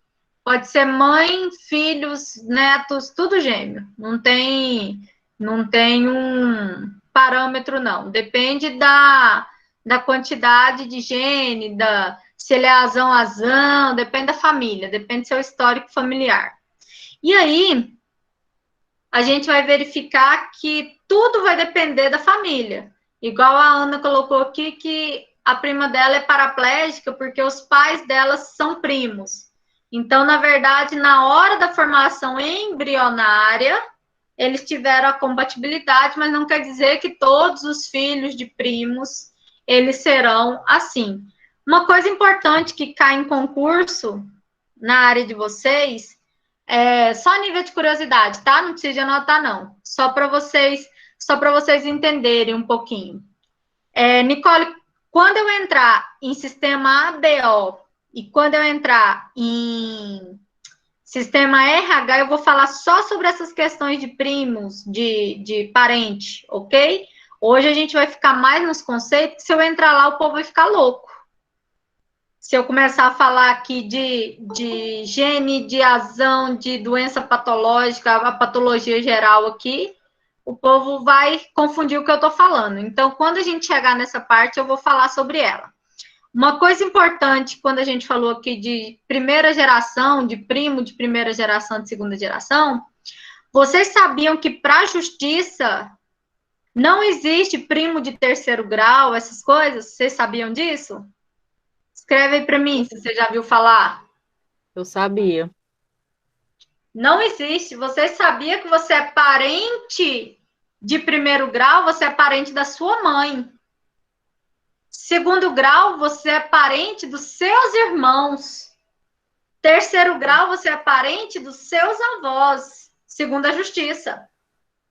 Pode ser mãe, filhos, netos, tudo gêmeo. Não tem um parâmetro, não. Depende da quantidade de gene, se ele é azão, depende da família, depende do seu histórico familiar. E aí, a gente vai verificar que tudo vai depender da família. Igual a Ana colocou aqui, que a prima dela é paraplégica porque os pais dela são primos. Então, na verdade, na hora da formação embrionária, eles tiveram a compatibilidade, mas não quer dizer que todos os filhos de primos, eles serão assim. Uma coisa importante que cai em concurso na área de vocês Só a nível de curiosidade, tá? Não precisa de anotar, não. Só para vocês entenderem um pouquinho. Nicole, quando eu entrar em sistema ABO e quando eu entrar em sistema RH, eu vou falar só sobre essas questões de primos, de parente, ok? Hoje a gente vai ficar mais nos conceitos, se eu entrar lá, o povo vai ficar louco. Se eu começar a falar aqui de gene, de azão, de doença patológica, a patologia geral aqui, o povo vai confundir o que eu estou falando. Então, quando a gente chegar nessa parte, eu vou falar sobre ela. Uma coisa importante, quando a gente falou aqui de primeira geração, de primo de primeira geração, de segunda geração, vocês sabiam que para a justiça não existe primo de terceiro grau, essas coisas? Vocês sabiam disso? Escreve aí para mim, se você já viu falar. Eu sabia. Não existe. Você sabia que você é parente de primeiro grau? Você é parente da sua mãe. Segundo grau, você é parente dos seus irmãos. Terceiro grau, você é parente dos seus avós, segundo a justiça.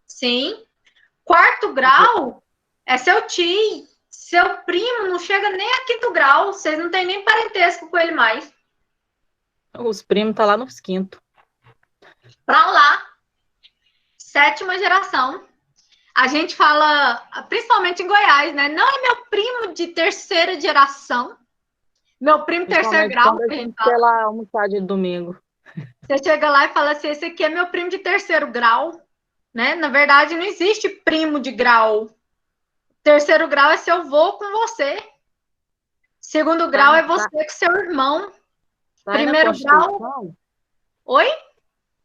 Sim. Quarto grau é seu tio. Seu primo não chega nem a quinto grau. Vocês não têm nem parentesco com ele mais. Os primos estão lá nos quinto. Pra lá. Sétima geração. A gente fala, principalmente em Goiás, né? Não é meu primo de terceira geração. Meu primo terceiro grau. Quando a gente quer lá almoçar de domingo. Você chega lá e fala assim, esse aqui é meu primo de terceiro grau. Né? Na verdade, não existe primo de grau. Terceiro grau é seu avô com você. Segundo grau é você com seu irmão. Primeiro grau... Oi?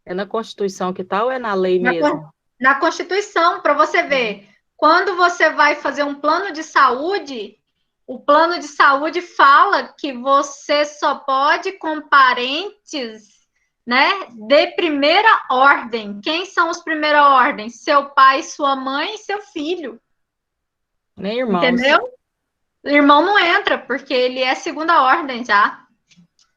É na Constituição que tal ou é na lei mesmo? Na Constituição, para você ver. Quando você vai fazer um plano de saúde, o plano de saúde fala que você só pode com parentes, né, de primeira ordem. Quem são os primeira ordem? Seu pai, sua mãe e seu filho. Nem irmãos. Entendeu? O irmão não entra, porque ele é segunda ordem já.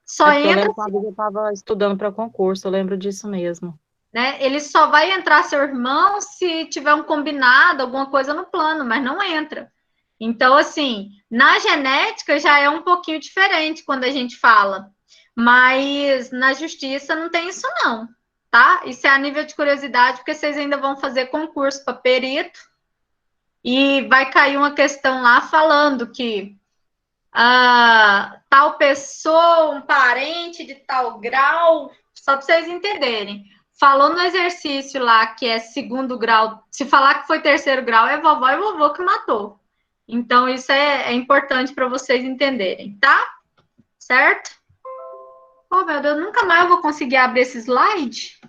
Só entra. Eu lembro quando eu estava estudando para concurso, eu lembro disso mesmo. Né? Ele só vai entrar seu irmão se tiver um combinado, alguma coisa no plano, mas não entra. Então, assim, na genética já é um pouquinho diferente quando a gente fala. Mas na justiça não tem isso, não. Tá? Isso é a nível de curiosidade, porque vocês ainda vão fazer concurso para perito. E vai cair uma questão lá falando que tal pessoa, um parente de tal grau, só para vocês entenderem. Falou no exercício lá que é segundo grau, se falar que foi terceiro grau, é vovó e vovô que matou. Então, isso é importante para vocês entenderem, tá? Certo? Oh, meu Deus, nunca mais eu vou conseguir abrir esse slide.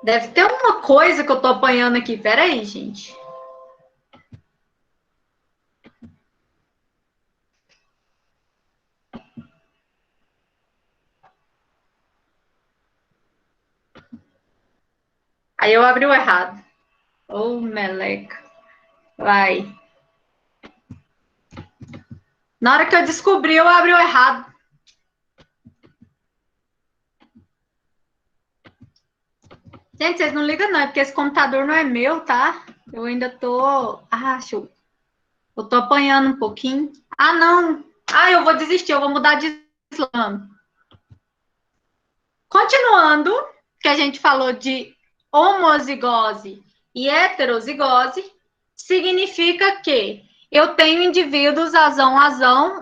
Deve ter alguma coisa que eu tô apanhando aqui. Pera aí, gente. Aí eu abri o errado. Ô, meleca. Vai. Na hora que eu descobri, eu abri o errado. Gente, vocês não ligam não, é porque esse computador não é meu, tá? Eu ainda tô... show. Eu tô apanhando um pouquinho. Não. Eu vou desistir, eu vou mudar de slide. Continuando, que a gente falou de homozigose e heterozigose, significa que eu tenho indivíduos azão,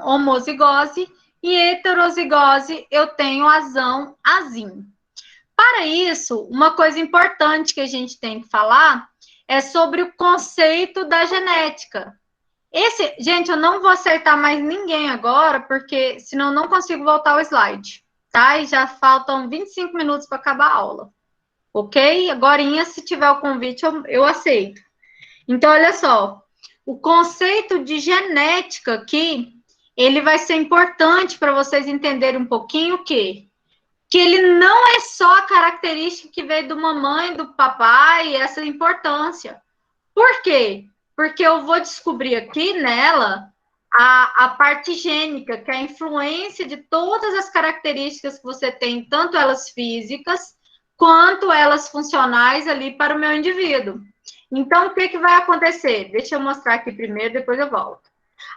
homozigose, e heterozigose, eu tenho azão. Para isso, uma coisa importante que a gente tem que falar é sobre o conceito da genética. Gente, eu não vou acertar mais ninguém agora, porque senão eu não consigo voltar ao slide, tá? E já faltam 25 minutos para acabar a aula. Ok? Agorinha, se tiver o convite, eu aceito. Então, olha só. O conceito de genética aqui, ele vai ser importante para vocês entenderem um pouquinho o quê? Que ele não é só a característica que veio de uma mãe, do papai, essa importância. Por quê? Porque eu vou descobrir aqui nela a parte gênica, que é a influência de todas as características que você tem, tanto elas físicas, quanto elas funcionais ali para o meu indivíduo. Então, o que vai acontecer? Deixa eu mostrar aqui primeiro, depois eu volto.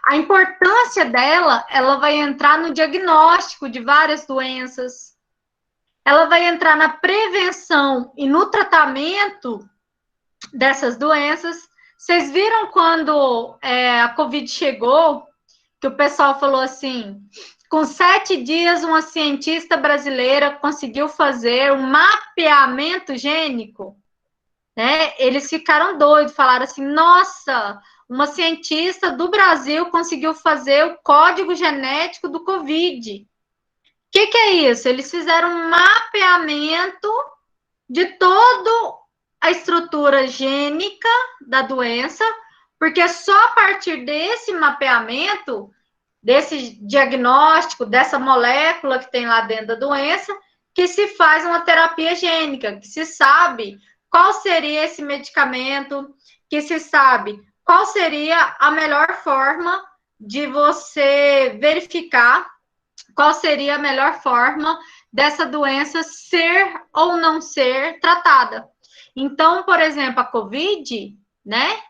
A importância dela, ela vai entrar no diagnóstico de várias doenças, ela vai entrar na prevenção e no tratamento dessas doenças. Vocês viram quando a Covid chegou, que o pessoal falou assim, com 7 dias, uma cientista brasileira conseguiu fazer um mapeamento gênico, né? Eles ficaram doidos, falaram assim, nossa, uma cientista do Brasil conseguiu fazer o código genético do Covid. O que é isso? Eles fizeram um mapeamento de toda a estrutura gênica da doença, porque só a partir desse mapeamento, desse diagnóstico, dessa molécula que tem lá dentro da doença, que se faz uma terapia gênica, que se sabe qual seria esse medicamento, que se sabe qual seria a melhor forma de você verificar qual seria a melhor forma dessa doença ser ou não ser tratada. Então, por exemplo, a COVID, né?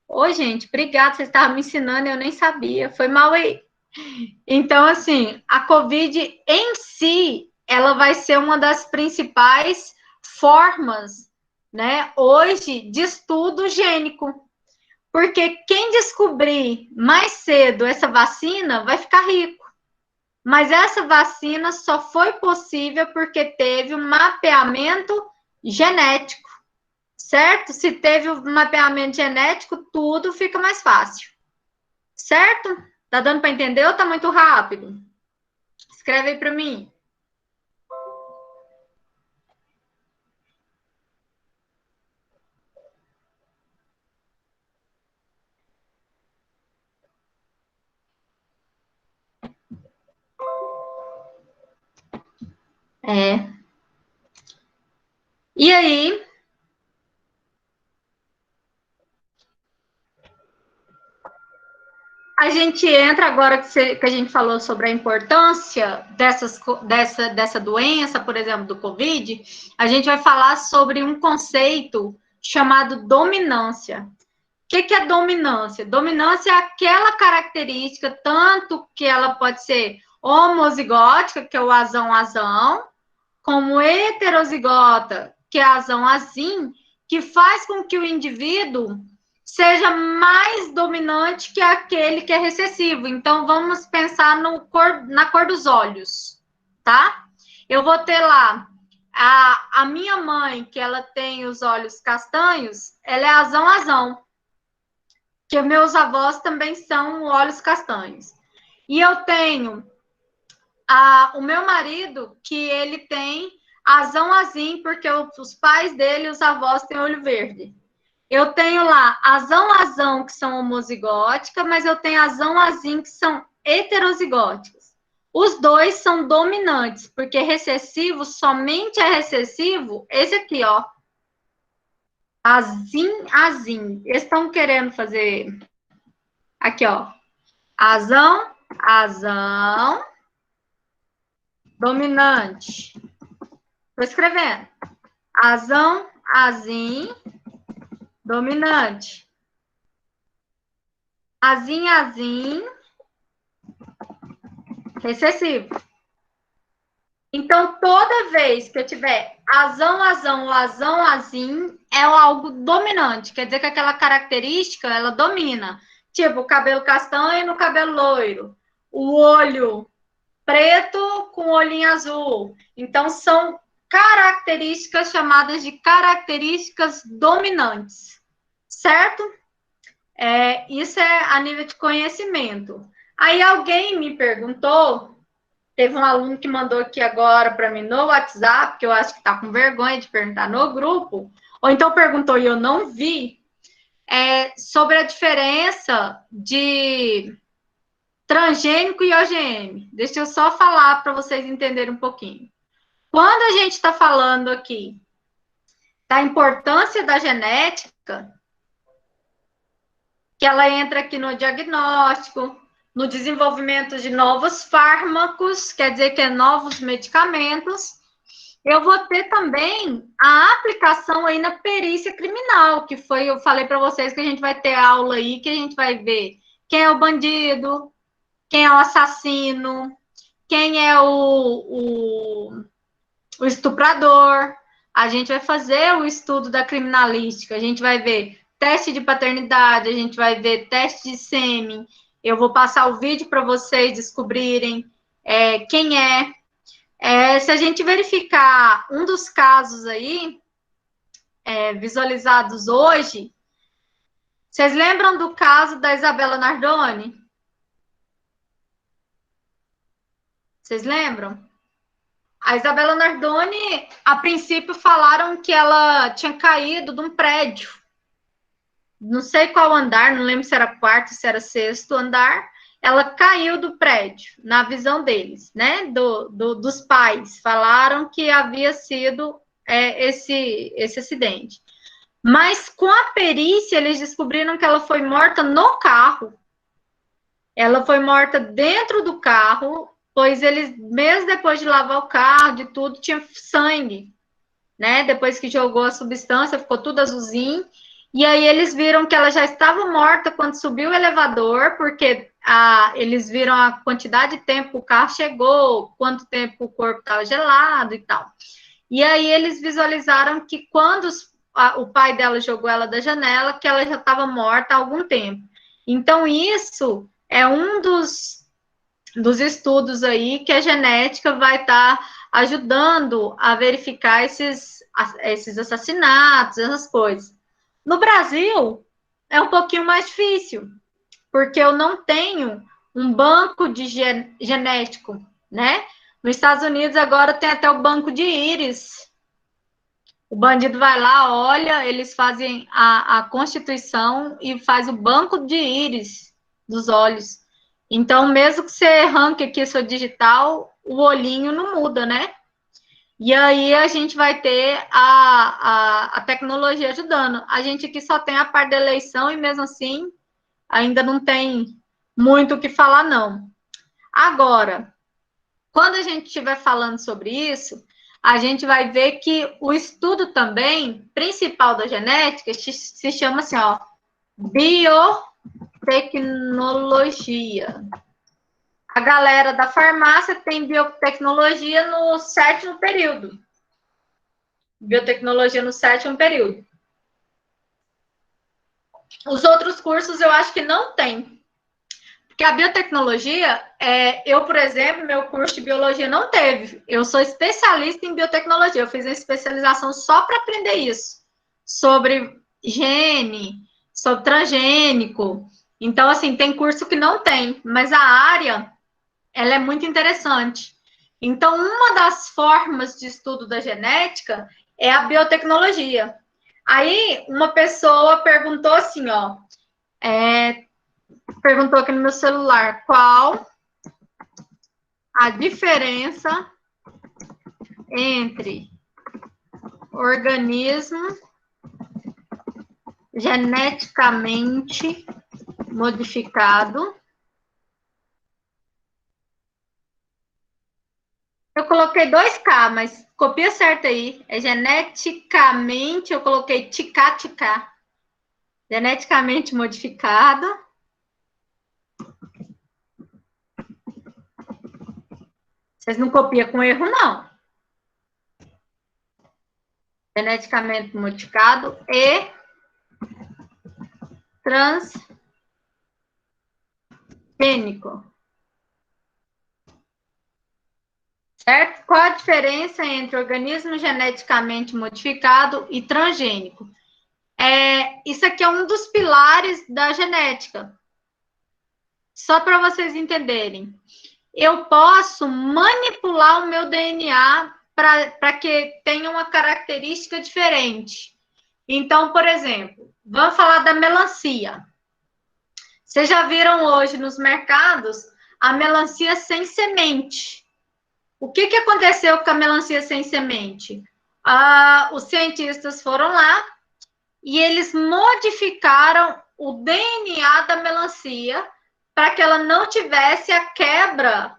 Oi, gente, obrigada, vocês estavam me ensinando, eu nem sabia, foi mal aí. Então, assim, a COVID em si, ela vai ser uma das principais formas, né, hoje, de estudo gênico. Porque quem descobrir mais cedo essa vacina vai ficar rico. Mas essa vacina só foi possível porque teve um mapeamento genético, certo? Se teve o mapeamento genético, tudo fica mais fácil, certo? Tá dando para entender ou tá muito rápido? Escreve aí para mim. E aí, a gente entra agora que a gente falou sobre a importância dessa doença, por exemplo, do COVID, a gente vai falar sobre um conceito chamado dominância. O que é dominância? Dominância é aquela característica, tanto que ela pode ser homozigótica, que é o azão-azão, como heterozigota, que é azão-azim, que faz com que o indivíduo seja mais dominante que aquele que é recessivo. Então, vamos pensar na cor dos olhos, tá? Eu vou ter lá a minha mãe, que ela tem os olhos castanhos, ela é azão-azão, que meus avós também são olhos castanhos. E eu tenho o meu marido, que ele tem azão-azim, porque os pais dele, os avós, têm olho verde. Eu tenho lá azão-azão, que são homozigóticas, mas eu tenho azão-azim, que são heterozigóticas. Os dois são dominantes, porque recessivo somente é recessivo, esse aqui, ó. Azim. Eles estão querendo fazer aqui, ó. Azão, dominante. Estou escrevendo. Azão, azim, dominante. Azim, recessivo. Então, toda vez que eu tiver azão, azim, é algo dominante. Quer dizer que aquela característica, ela domina. Tipo, o cabelo castanho no cabelo loiro. O olho preto com olhinho azul. Então, são características chamadas de características dominantes. Certo? Isso é a nível de conhecimento. Aí alguém me perguntou, teve um aluno que mandou aqui agora para mim no WhatsApp, que eu acho que está com vergonha de perguntar no grupo, ou então perguntou e eu não vi, sobre a diferença de transgênico e OGM. Deixa eu só falar para vocês entenderem um pouquinho. Quando a gente está falando aqui da importância da genética, que ela entra aqui no diagnóstico, no desenvolvimento de novos fármacos, quer dizer que é novos medicamentos. Eu vou ter também a aplicação aí na perícia criminal, que foi, eu falei para vocês que a gente vai ter aula aí, que a gente vai ver quem é o bandido, quem é o assassino, quem é o estuprador. A gente vai fazer o estudo da criminalística, a gente vai ver teste de paternidade, a gente vai ver teste de sêmen. Eu vou passar o vídeo para vocês descobrirem quem é. Se a gente verificar um dos casos aí, visualizados hoje, vocês lembram do caso da Isabela Nardoni? Vocês lembram? A Isabela Nardoni, a princípio, falaram que ela tinha caído de um prédio. Não sei qual andar, não lembro se era quarto, se era sexto andar. Ela caiu do prédio, na visão deles, né? Dos pais. Falaram que havia sido esse acidente. Mas com a perícia, eles descobriram que ela foi morta no carro. Ela foi morta dentro do carro, pois eles, mesmo depois de lavar o carro, de tudo, tinha sangue, né? Depois que jogou a substância, ficou tudo azulzinho. E aí eles viram que ela já estava morta quando subiu o elevador, porque eles viram a quantidade de tempo que o carro chegou, quanto tempo o corpo estava gelado e tal. E aí eles visualizaram que quando o pai dela jogou ela da janela, que ela já estava morta há algum tempo. Então isso é um dos estudos aí que a genética vai estar ajudando a verificar esses assassinatos, essas coisas. No Brasil, é um pouquinho mais difícil, porque eu não tenho um banco de genético, né? Nos Estados Unidos, agora tem até o banco de íris. O bandido vai lá, olha, eles fazem a constituição e faz o banco de íris dos olhos. Então, mesmo que você arranque aqui sua digital, o olhinho não muda, né? E aí a gente vai ter a tecnologia ajudando. A gente aqui só tem a parte da eleição e mesmo assim ainda não tem muito o que falar, não. Agora, quando a gente estiver falando sobre isso, a gente vai ver que o estudo também principal da genética se chama assim, ó, biotecnologia. A galera da farmácia tem biotecnologia no 7º período. Biotecnologia no 7º período. Os outros cursos eu acho que não tem. Porque a biotecnologia, eu, por exemplo, meu curso de biologia não teve. Eu sou especialista em biotecnologia. Eu fiz a especialização só para aprender isso. Sobre gene, sobre transgênico. Então, assim, tem curso que não tem. Mas a área, ela é muito interessante. Então, uma das formas de estudo da genética é a biotecnologia. Aí, uma pessoa perguntou assim, ó, perguntou aqui no meu celular, qual a diferença entre organismo geneticamente modificado. Eu coloquei 2K, mas copia certo aí. É geneticamente, eu coloquei ticá. Geneticamente modificado. Vocês não copiam com erro, não. Geneticamente modificado e transgênico. Certo? Qual a diferença entre organismo geneticamente modificado e transgênico? Isso aqui é um dos pilares da genética. Só para vocês entenderem. Eu posso manipular o meu DNA para que tenha uma característica diferente. Então, por exemplo, vamos falar da melancia. Vocês já viram hoje nos mercados a melancia sem semente. O que aconteceu com a melancia sem semente? Os cientistas foram lá e eles modificaram o DNA da melancia para que ela não tivesse a quebra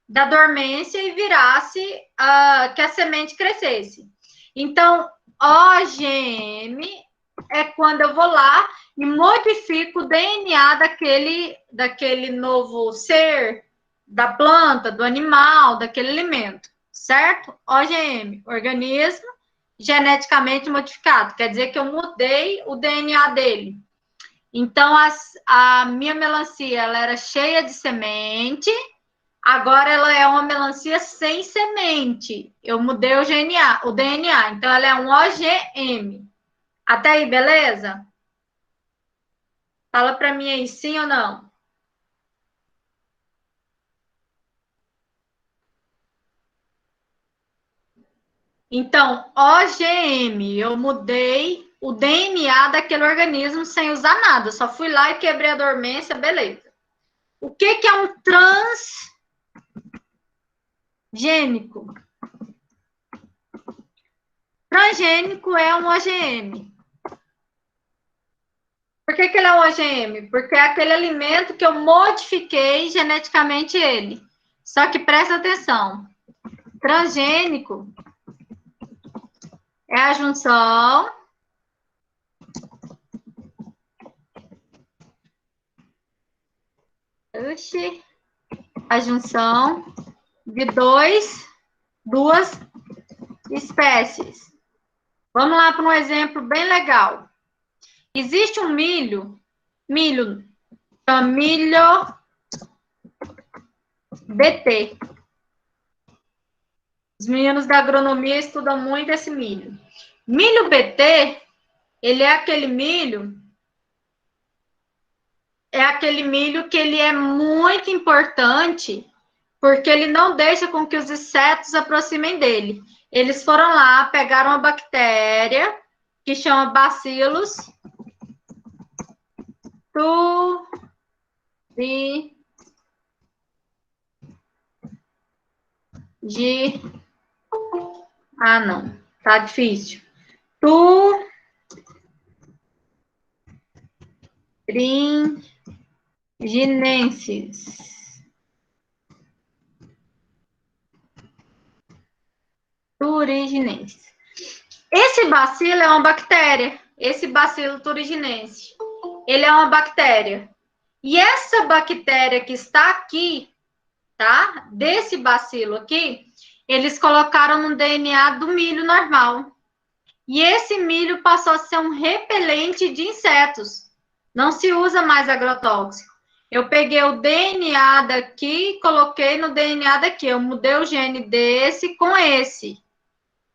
da dormência e virasse, que a semente crescesse. Então, OGM é quando eu vou lá e modifico o DNA daquele novo ser, da planta, do animal, daquele alimento, certo? OGM, organismo geneticamente modificado, quer dizer que eu mudei o DNA dele. Então, a minha melancia, ela era cheia de semente, agora ela é uma melancia sem semente. Eu mudei o DNA, então ela é um OGM. Até aí, beleza? Fala para mim aí, sim ou não? Então, OGM, eu mudei o DNA daquele organismo sem usar nada. Só fui lá e quebrei a dormência, beleza. O que é um transgênico? Transgênico é um OGM. Por que ele é um OGM? Porque é aquele alimento que eu modifiquei geneticamente ele. Só que presta atenção. Transgênico é a junção de duas espécies. Vamos lá para um exemplo bem legal. Existe um milho BT. Os meninos da agronomia estudam muito esse milho. Milho BT, ele é aquele milho que ele é muito importante porque ele não deixa com que os insetos aproximem dele. Eles foram lá, pegaram uma bactéria que chama Bacillus não, tá difícil. Thuringiensis. Thuringiensis. Esse bacilo é uma bactéria. Esse bacilo thuringiensis. Ele é uma bactéria. E essa bactéria que está aqui, tá? Desse bacilo aqui, eles colocaram no DNA do milho normal. E esse milho passou a ser um repelente de insetos. Não se usa mais agrotóxico. Eu peguei o DNA daqui e coloquei no DNA daqui. Eu mudei o gene desse com esse.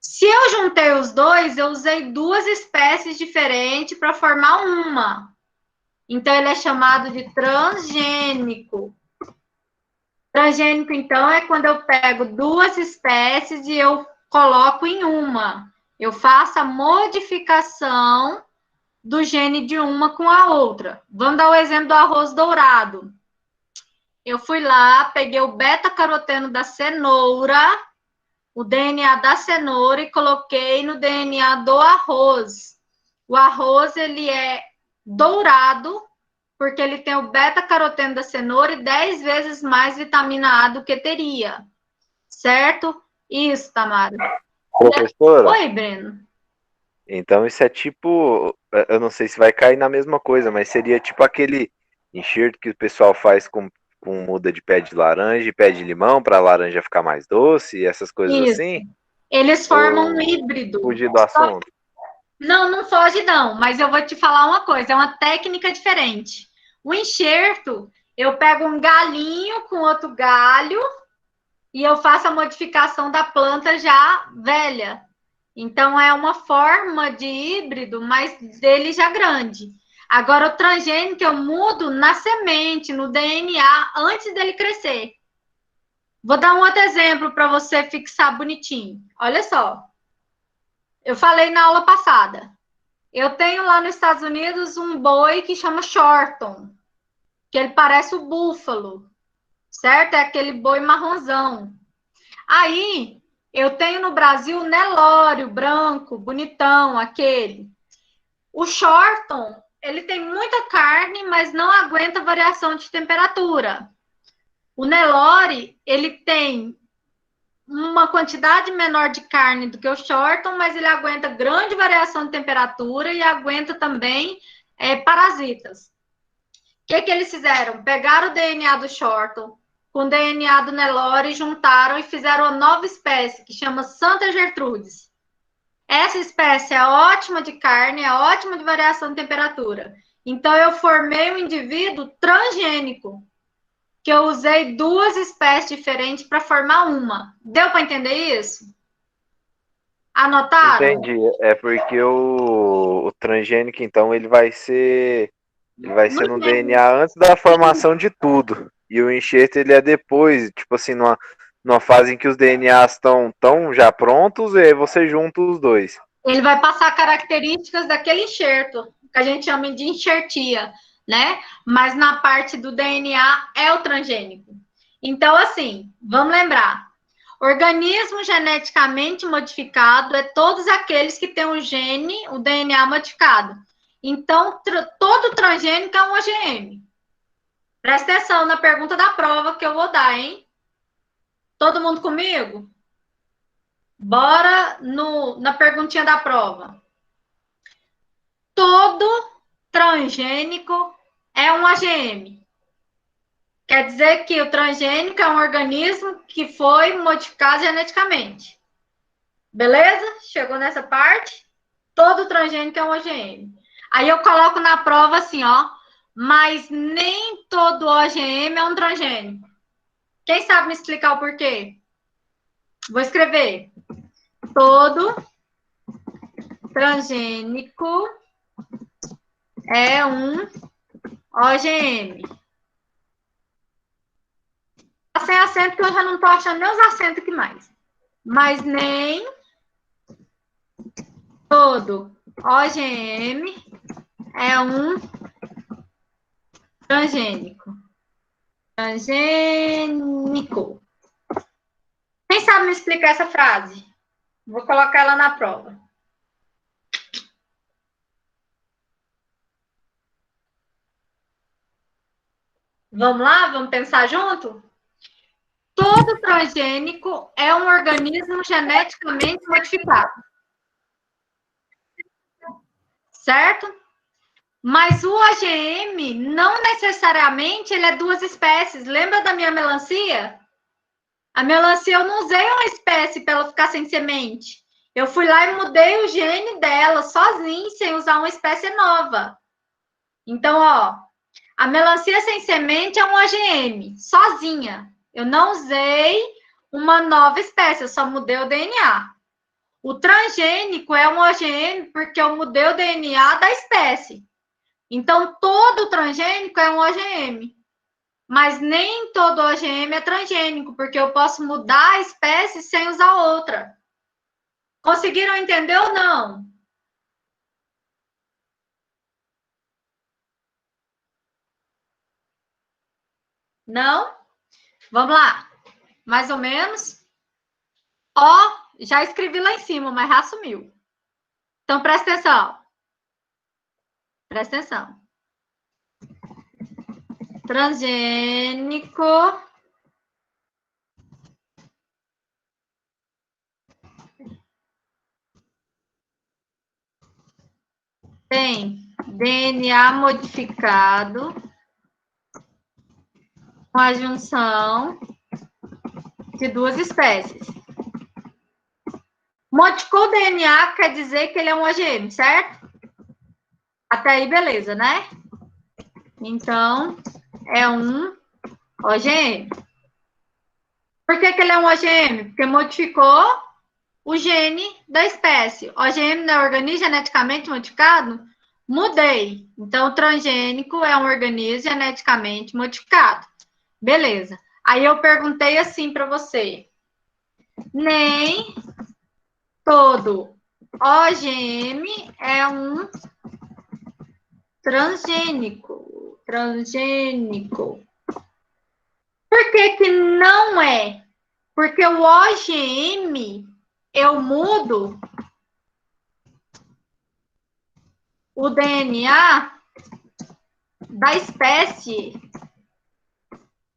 Se eu juntei os dois, eu usei duas espécies diferentes para formar uma. Então, ele é chamado de transgênico. Transgênico, então, é quando eu pego duas espécies e eu coloco em uma. Eu faço a modificação do gene de uma com a outra. Vamos dar o exemplo do arroz dourado. Eu fui lá, peguei o beta-caroteno da cenoura, o DNA da cenoura e coloquei no DNA do arroz. O arroz, ele é dourado, porque ele tem o beta-caroteno da cenoura e 10 vezes mais vitamina A do que teria. Certo? Isso, Tamara. Professora? Oi, Breno. Então isso é tipo, eu não sei se vai cair na mesma coisa, mas seria tipo aquele enxerto que o pessoal faz com muda de pé de laranja e pé de limão para a laranja ficar mais doce, e essas coisas Isso. assim? Eles formam um híbrido. Fugir do assunto. Não, não foge não, mas eu vou te falar uma coisa, é uma técnica diferente. O enxerto, eu pego um galinho com outro galho e eu faço a modificação da planta já velha. Então, é uma forma de híbrido, mas dele já grande. Agora, o transgênico eu mudo na semente, no DNA, antes dele crescer. Vou dar um outro exemplo para você fixar bonitinho. Olha só. Eu falei na aula passada. Eu tenho lá nos Estados Unidos um boi que chama Shorton, que ele parece o búfalo, certo? É aquele boi marronzão. Aí, eu tenho no Brasil o Nelore, branco, bonitão, aquele. O Shorton, ele tem muita carne, mas não aguenta variação de temperatura. O Nelore, ele tem uma quantidade menor de carne do que o Shorton, mas ele aguenta grande variação de temperatura e aguenta também parasitas. O que eles fizeram? Pegaram o DNA do Shorton com o DNA do Nelore, juntaram e fizeram uma nova espécie, que chama Santa Gertrudes. Essa espécie é ótima de carne, é ótima de variação de temperatura. Então, eu formei um indivíduo transgênico, que eu usei 2 espécies diferentes para formar uma. Deu para entender isso? Anotaram? Entendi. É porque o transgênico, então, ele vai ser no DNA antes da formação de tudo. E o enxerto, ele é depois, tipo assim, numa fase em que os DNAs estão já prontos, e aí você junta os dois. Ele vai passar características daquele enxerto, que a gente chama de enxertia, né? Mas na parte do DNA é o transgênico. Então, assim, vamos lembrar. Organismo geneticamente modificado é todos aqueles que têm o gene, o DNA modificado. Então, todo transgênico é um OGM. Presta atenção na pergunta da prova que eu vou dar, hein? Todo mundo comigo? Bora na perguntinha da prova. Todo transgênico é um OGM. Quer dizer que o transgênico é um organismo que foi modificado geneticamente. Beleza? Chegou nessa parte? Todo transgênico é um OGM. Aí eu coloco na prova assim, ó. Mas nem todo OGM é um transgênico. Quem sabe me explicar o porquê? Vou escrever. Todo transgênico é um OGM. Sem acento, que eu já não estou achando nem os acentos aqui mais. Mas nem todo OGM é um transgênico. Transgênico. Quem sabe me explicar essa frase? Vou colocar ela na prova. Vamos lá? Vamos pensar junto? Todo transgênico é um organismo geneticamente modificado. Certo? Mas o OGM, não necessariamente, ele é 2 espécies. Lembra da minha melancia? A melancia, eu não usei uma espécie para ela ficar sem semente. Eu fui lá e mudei o gene dela sozinho, sem usar uma espécie nova. Então, ó, a melancia sem semente é um OGM, sozinha. Eu não usei uma nova espécie, eu só mudei o DNA. O transgênico é um OGM porque eu mudei o DNA da espécie. Então, todo transgênico é um OGM. Mas nem todo OGM é transgênico, porque eu posso mudar a espécie sem usar outra. Conseguiram entender ou não? Não? Vamos lá. Mais ou menos. Ó, já escrevi lá em cima, mas já sumiu. Então, presta atenção. Presta atenção. Transgênico tem DNA modificado com a junção de 2 espécies. Modificou o DNA quer dizer que ele é um OGM, certo? Até aí, beleza, né? Então, é um OGM. Por que ele é um OGM? Porque modificou o gene da espécie. OGM não é organismo geneticamente modificado? Mudei. Então, o transgênico é um organismo geneticamente modificado. Beleza. Aí eu perguntei assim para você. Nem todo OGM é um transgênico. Transgênico. Por que não é? Porque o OGM, eu mudo o DNA da espécie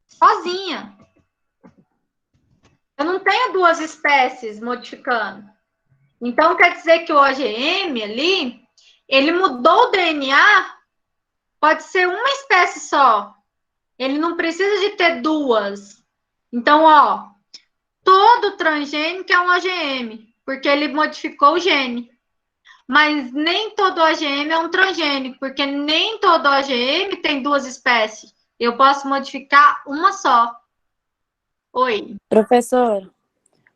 sozinha. Eu não tenho duas espécies modificando. Então, quer dizer que o OGM ali, ele mudou o DNA, pode ser uma espécie só. Ele não precisa de ter duas. Então, ó, todo transgênico é um OGM, porque ele modificou o gene. Mas nem todo OGM é um transgênico, porque nem todo OGM tem duas espécies. Eu posso modificar uma só. Oi. Professor,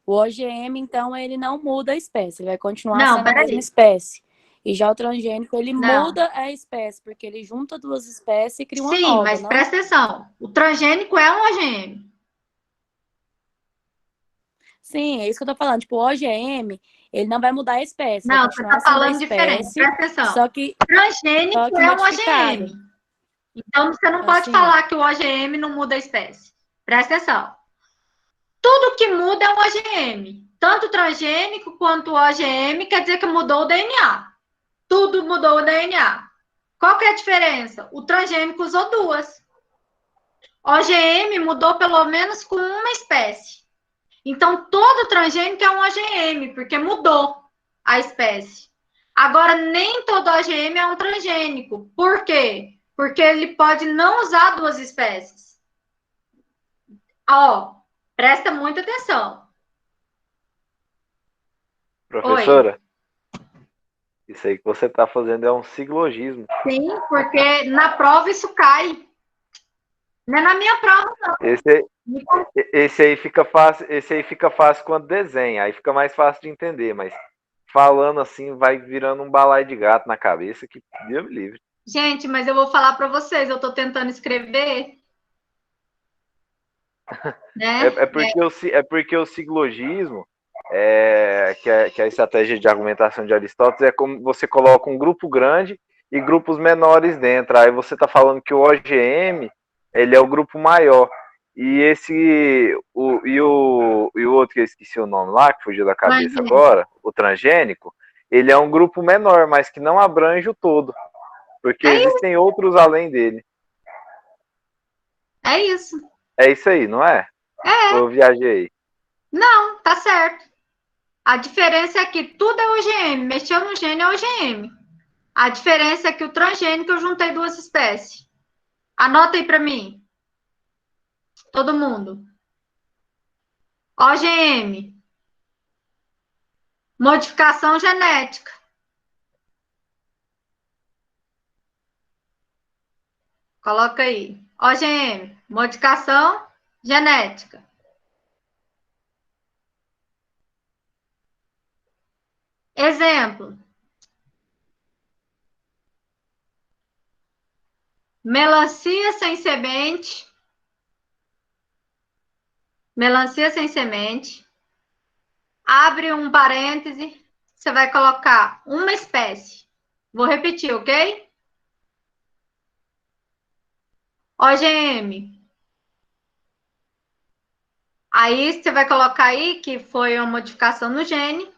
o OGM, então, ele não muda a espécie, ele vai continuar Não, sendo a mesma peraí. espécie. E já o transgênico, ele Não. muda a espécie, porque ele junta duas espécies e cria uma Sim, nova, mas não? presta atenção. O transgênico é um OGM. Sim, é isso que eu tô falando. Tipo, o OGM, ele não vai mudar a espécie, vai Não, você continuar está sendo a falando diferente. espécie, Presta atenção. só que Transgênico é um modificado. OGM. Então, você não pode Assim. falar que o OGM não muda a espécie. Presta atenção. Tudo que muda é um OGM. Tanto o transgênico quanto o OGM quer dizer que mudou o DNA. Tudo mudou o DNA. Qual que é a diferença? O transgênico usou duas. OGM mudou pelo menos com uma espécie. Então, todo transgênico é um OGM, porque mudou a espécie. Agora, nem todo OGM é um transgênico. Por quê? Porque ele pode não usar duas espécies. Ó, presta muita atenção. Professora, isso aí que você está fazendo é um silogismo. Sim, porque na prova isso cai. Não é na minha prova, não. Esse aí fica fácil quando desenha, aí fica mais fácil de entender, mas falando assim vai virando um balaio de gato na cabeça que Deus me livre. Gente, mas eu vou falar para vocês, eu estou tentando escrever. Né? É porque o silogismo, que é a estratégia de argumentação de Aristóteles, é como você coloca um grupo grande e grupos menores dentro. Aí você está falando que o OGM ele é o grupo maior. E o outro que eu esqueci o nome lá, que fugiu da cabeça agora, o transgênico, ele é um grupo menor, mas que não abrange o todo. Porque existem outros além dele. É isso. É isso aí, não é? É. Eu viajei. Não, tá certo. A diferença é que tudo é OGM. Mexeu no gene é OGM. A diferença é que o transgênico eu juntei duas espécies. Anota aí para mim. Todo mundo. OGM. Modificação genética. Coloca aí. OGM. Modificação genética. Exemplo. Melancia sem semente. Melancia sem semente. Abre um parêntese. Você vai colocar uma espécie. Vou repetir, ok? OGM. Aí você vai colocar aí que foi uma modificação no gene.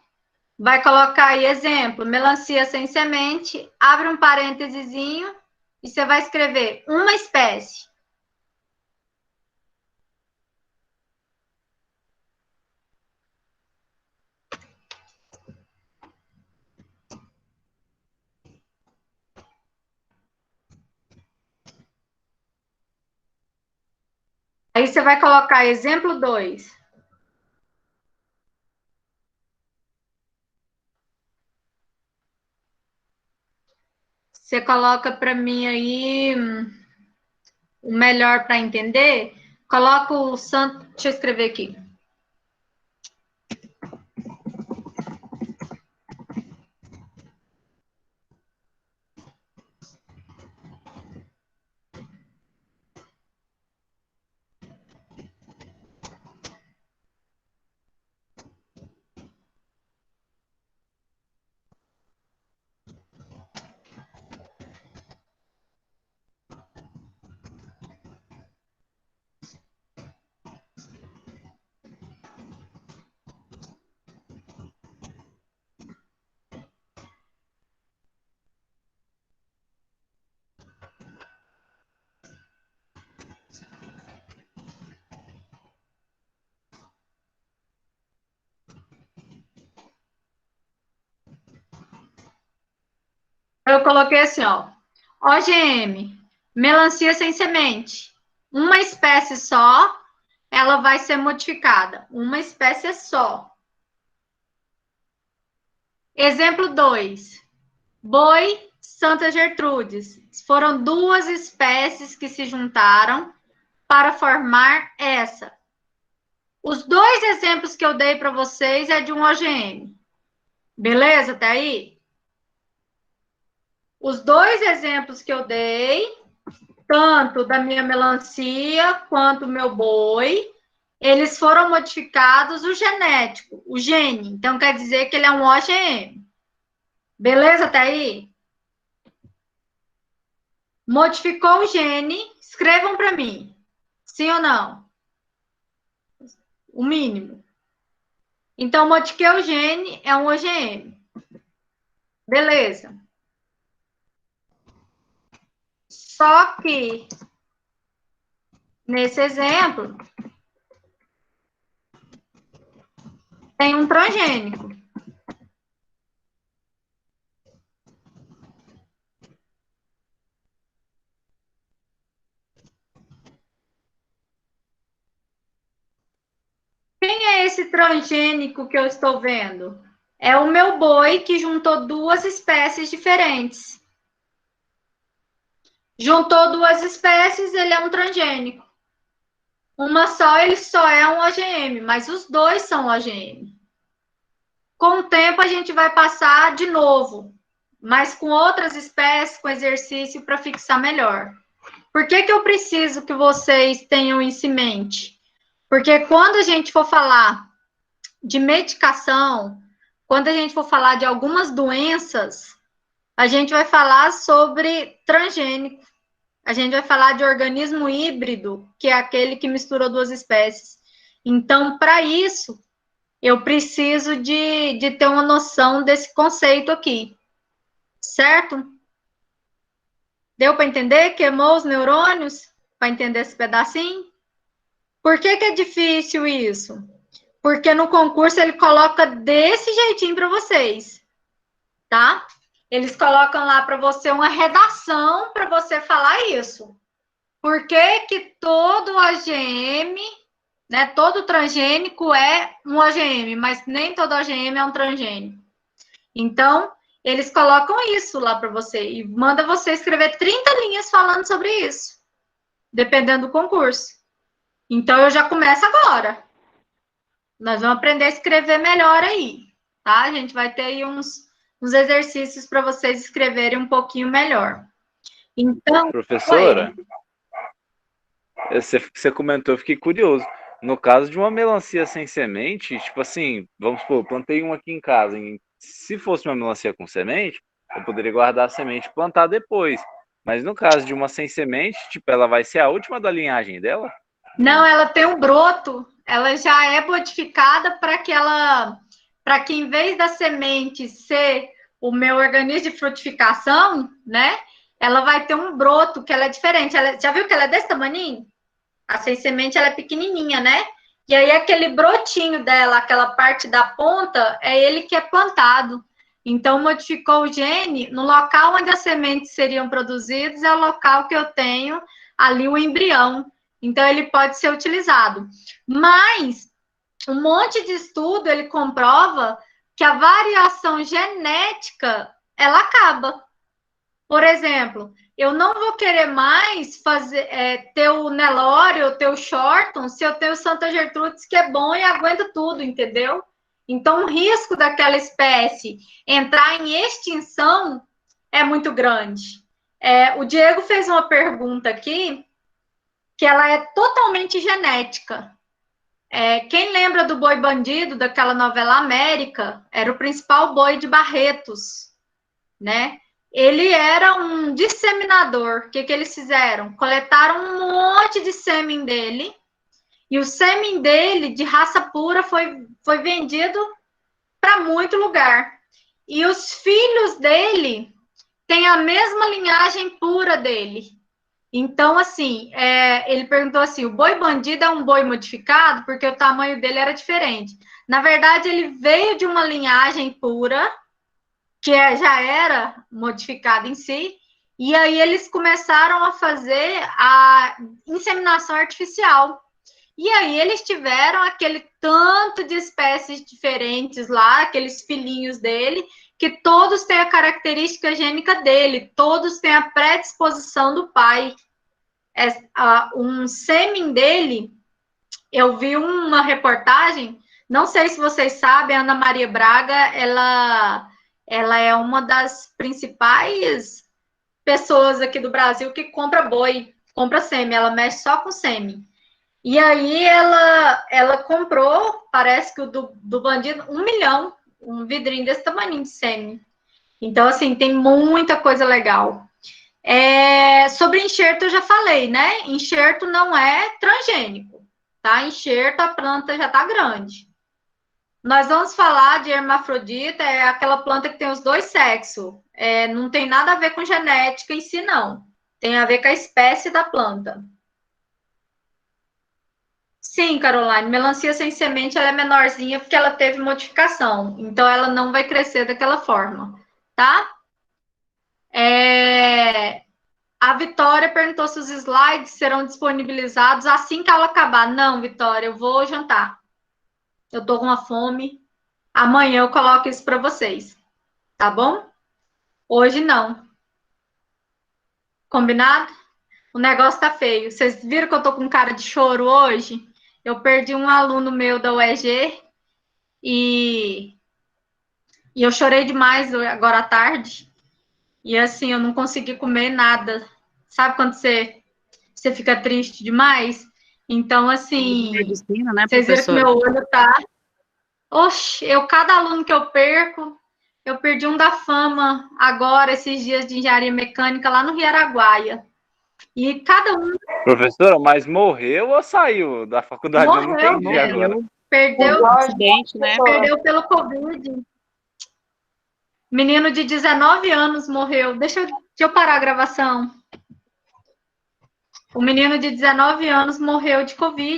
Vai colocar aí exemplo, melancia sem semente. Abre um parênteses e você vai escrever uma espécie. Aí você vai colocar exemplo 2. Você coloca para mim aí o melhor para entender. Coloca o santo. Deixa eu escrever aqui. eu coloquei assim, ó. OGM, melancia sem semente. Uma espécie só, ela vai ser modificada. Uma espécie só. Exemplo 2. Boi Santa Gertrudes. Foram 2 espécies que se juntaram para formar essa. Os 2 exemplos que eu dei para vocês é de um OGM. Beleza? Até aí? Os 2 exemplos que eu dei, tanto da minha melancia quanto do meu boi, eles foram modificados o genético, o gene. Então, quer dizer que ele é um OGM. Beleza até aí? Modificou o gene, escrevam para mim. Sim ou não? O mínimo. Então, modifiquei o gene, é um OGM. Beleza. Só que, nesse exemplo, tem um transgênico. Quem é esse transgênico que eu estou vendo? É o meu boi que juntou 2 espécies diferentes. Juntou 2 espécies, ele é um transgênico. Uma só, ele só é um OGM, mas os 2 são OGM. Com o tempo, a gente vai passar de novo, mas com outras espécies, com exercício, para fixar melhor. Por que eu preciso que vocês tenham isso em mente? Porque quando a gente for falar de medicação, quando a gente for falar de algumas doenças, a gente vai falar sobre transgênico. A gente vai falar de organismo híbrido, que é aquele que misturou 2 espécies. Então, para isso, eu preciso de ter uma noção desse conceito aqui. Certo? Deu para entender? Queimou os neurônios? Para entender esse pedacinho? Por que é difícil isso? Porque no concurso ele coloca desse jeitinho para vocês. Tá? Eles colocam lá para você uma redação para você falar isso. Por que todo OGM, né, todo transgênico é um OGM, mas nem todo OGM é um transgênico. Então, eles colocam isso lá para você e manda você escrever 30 linhas falando sobre isso, dependendo do concurso. Então, eu já começo agora. Nós vamos aprender a escrever melhor aí, tá? A gente vai ter aí uns exercícios para vocês escreverem um pouquinho melhor. Então, professora, você comentou, eu fiquei curioso. No caso de uma melancia sem semente, tipo assim, vamos supor, eu plantei um aqui em casa. Se fosse uma melancia com semente, eu poderia guardar a semente e plantar depois. Mas no caso de uma sem semente, tipo, ela vai ser a última da linhagem dela? Não, ela tem um broto, ela já é modificada para que em vez da semente ser o meu organismo de frutificação, né? Ela vai ter um broto que ela é diferente. Ela, já viu que ela é desse tamaninho? A sem semente, ela é pequenininha, né? E aí, aquele brotinho dela, aquela parte da ponta, é ele que é plantado. Então, modificou o gene, no local onde as sementes seriam produzidas, é o local que eu tenho ali o embrião. Então, ele pode ser utilizado. Mas, um monte de estudo, ele comprova que a variação genética, ela acaba. Por exemplo, eu não vou querer mais ter o Nelore ou ter o Shorton se eu tenho o Santa Gertrudes, que é bom e aguenta tudo, entendeu? Então, o risco daquela espécie entrar em extinção é muito grande. O Diego fez uma pergunta aqui, que ela é totalmente genética. Quem lembra do boi bandido, daquela novela América, era o principal boi de Barretos, né? Ele era um disseminador. O que eles fizeram? Coletaram um monte de sêmen dele, e o sêmen dele, de raça pura, foi vendido para muito lugar. E os filhos dele têm a mesma linhagem pura dele. Então, assim, ele perguntou assim, o boi bandido é um boi modificado? Porque o tamanho dele era diferente. Na verdade, ele veio de uma linhagem pura, já era modificada em si, e aí eles começaram a fazer a inseminação artificial. E aí eles tiveram aquele tanto de espécies diferentes lá, aqueles filhinhos dele, que todos têm a característica gênica dele, todos têm a predisposição do pai. Um sêmen dele, eu vi uma reportagem, não sei se vocês sabem, a Ana Maria Braga, ela é uma das principais pessoas aqui do Brasil que compra boi, compra sêmen, ela mexe só com sêmen. E aí ela comprou, parece que o do bandido, 1 milhão, um vidrinho desse tamanho de sêmen. Então, assim, tem muita coisa legal. Sobre enxerto eu já falei, né? Enxerto não é transgênico, tá? Enxerto, a planta já tá grande. Nós vamos falar de hermafrodita, é aquela planta que tem os dois sexos. Não tem nada a ver com genética em si, não. Tem a ver com a espécie da planta. Sim, Caroline, melancia sem semente ela é menorzinha porque ela teve modificação. Então, ela não vai crescer daquela forma, tá? A Vitória perguntou se os slides serão disponibilizados assim que ela acabar. Não, Vitória, eu vou jantar. Eu tô com uma fome. Amanhã eu coloco isso para vocês, tá bom? Hoje não. Combinado? O negócio tá feio. Vocês viram que eu tô com cara de choro hoje? Eu perdi um aluno meu da UEG e eu chorei demais agora à tarde. E assim, eu não consegui comer nada. Sabe quando você fica triste demais? Então, assim, Medicina, né, vocês viram que professora? meu olho tá... Oxe, cada aluno que eu perco, eu perdi um da fama agora, esses dias de engenharia mecânica, lá no Rio Araguaia. E cada um... Professora, mas morreu ou saiu da faculdade? Eu não entendi agora. Perdeu, Acidente, né? perdeu pelo Covid. Menino de 19 anos morreu. Deixa eu parar a gravação. O menino de 19 anos morreu de Covid.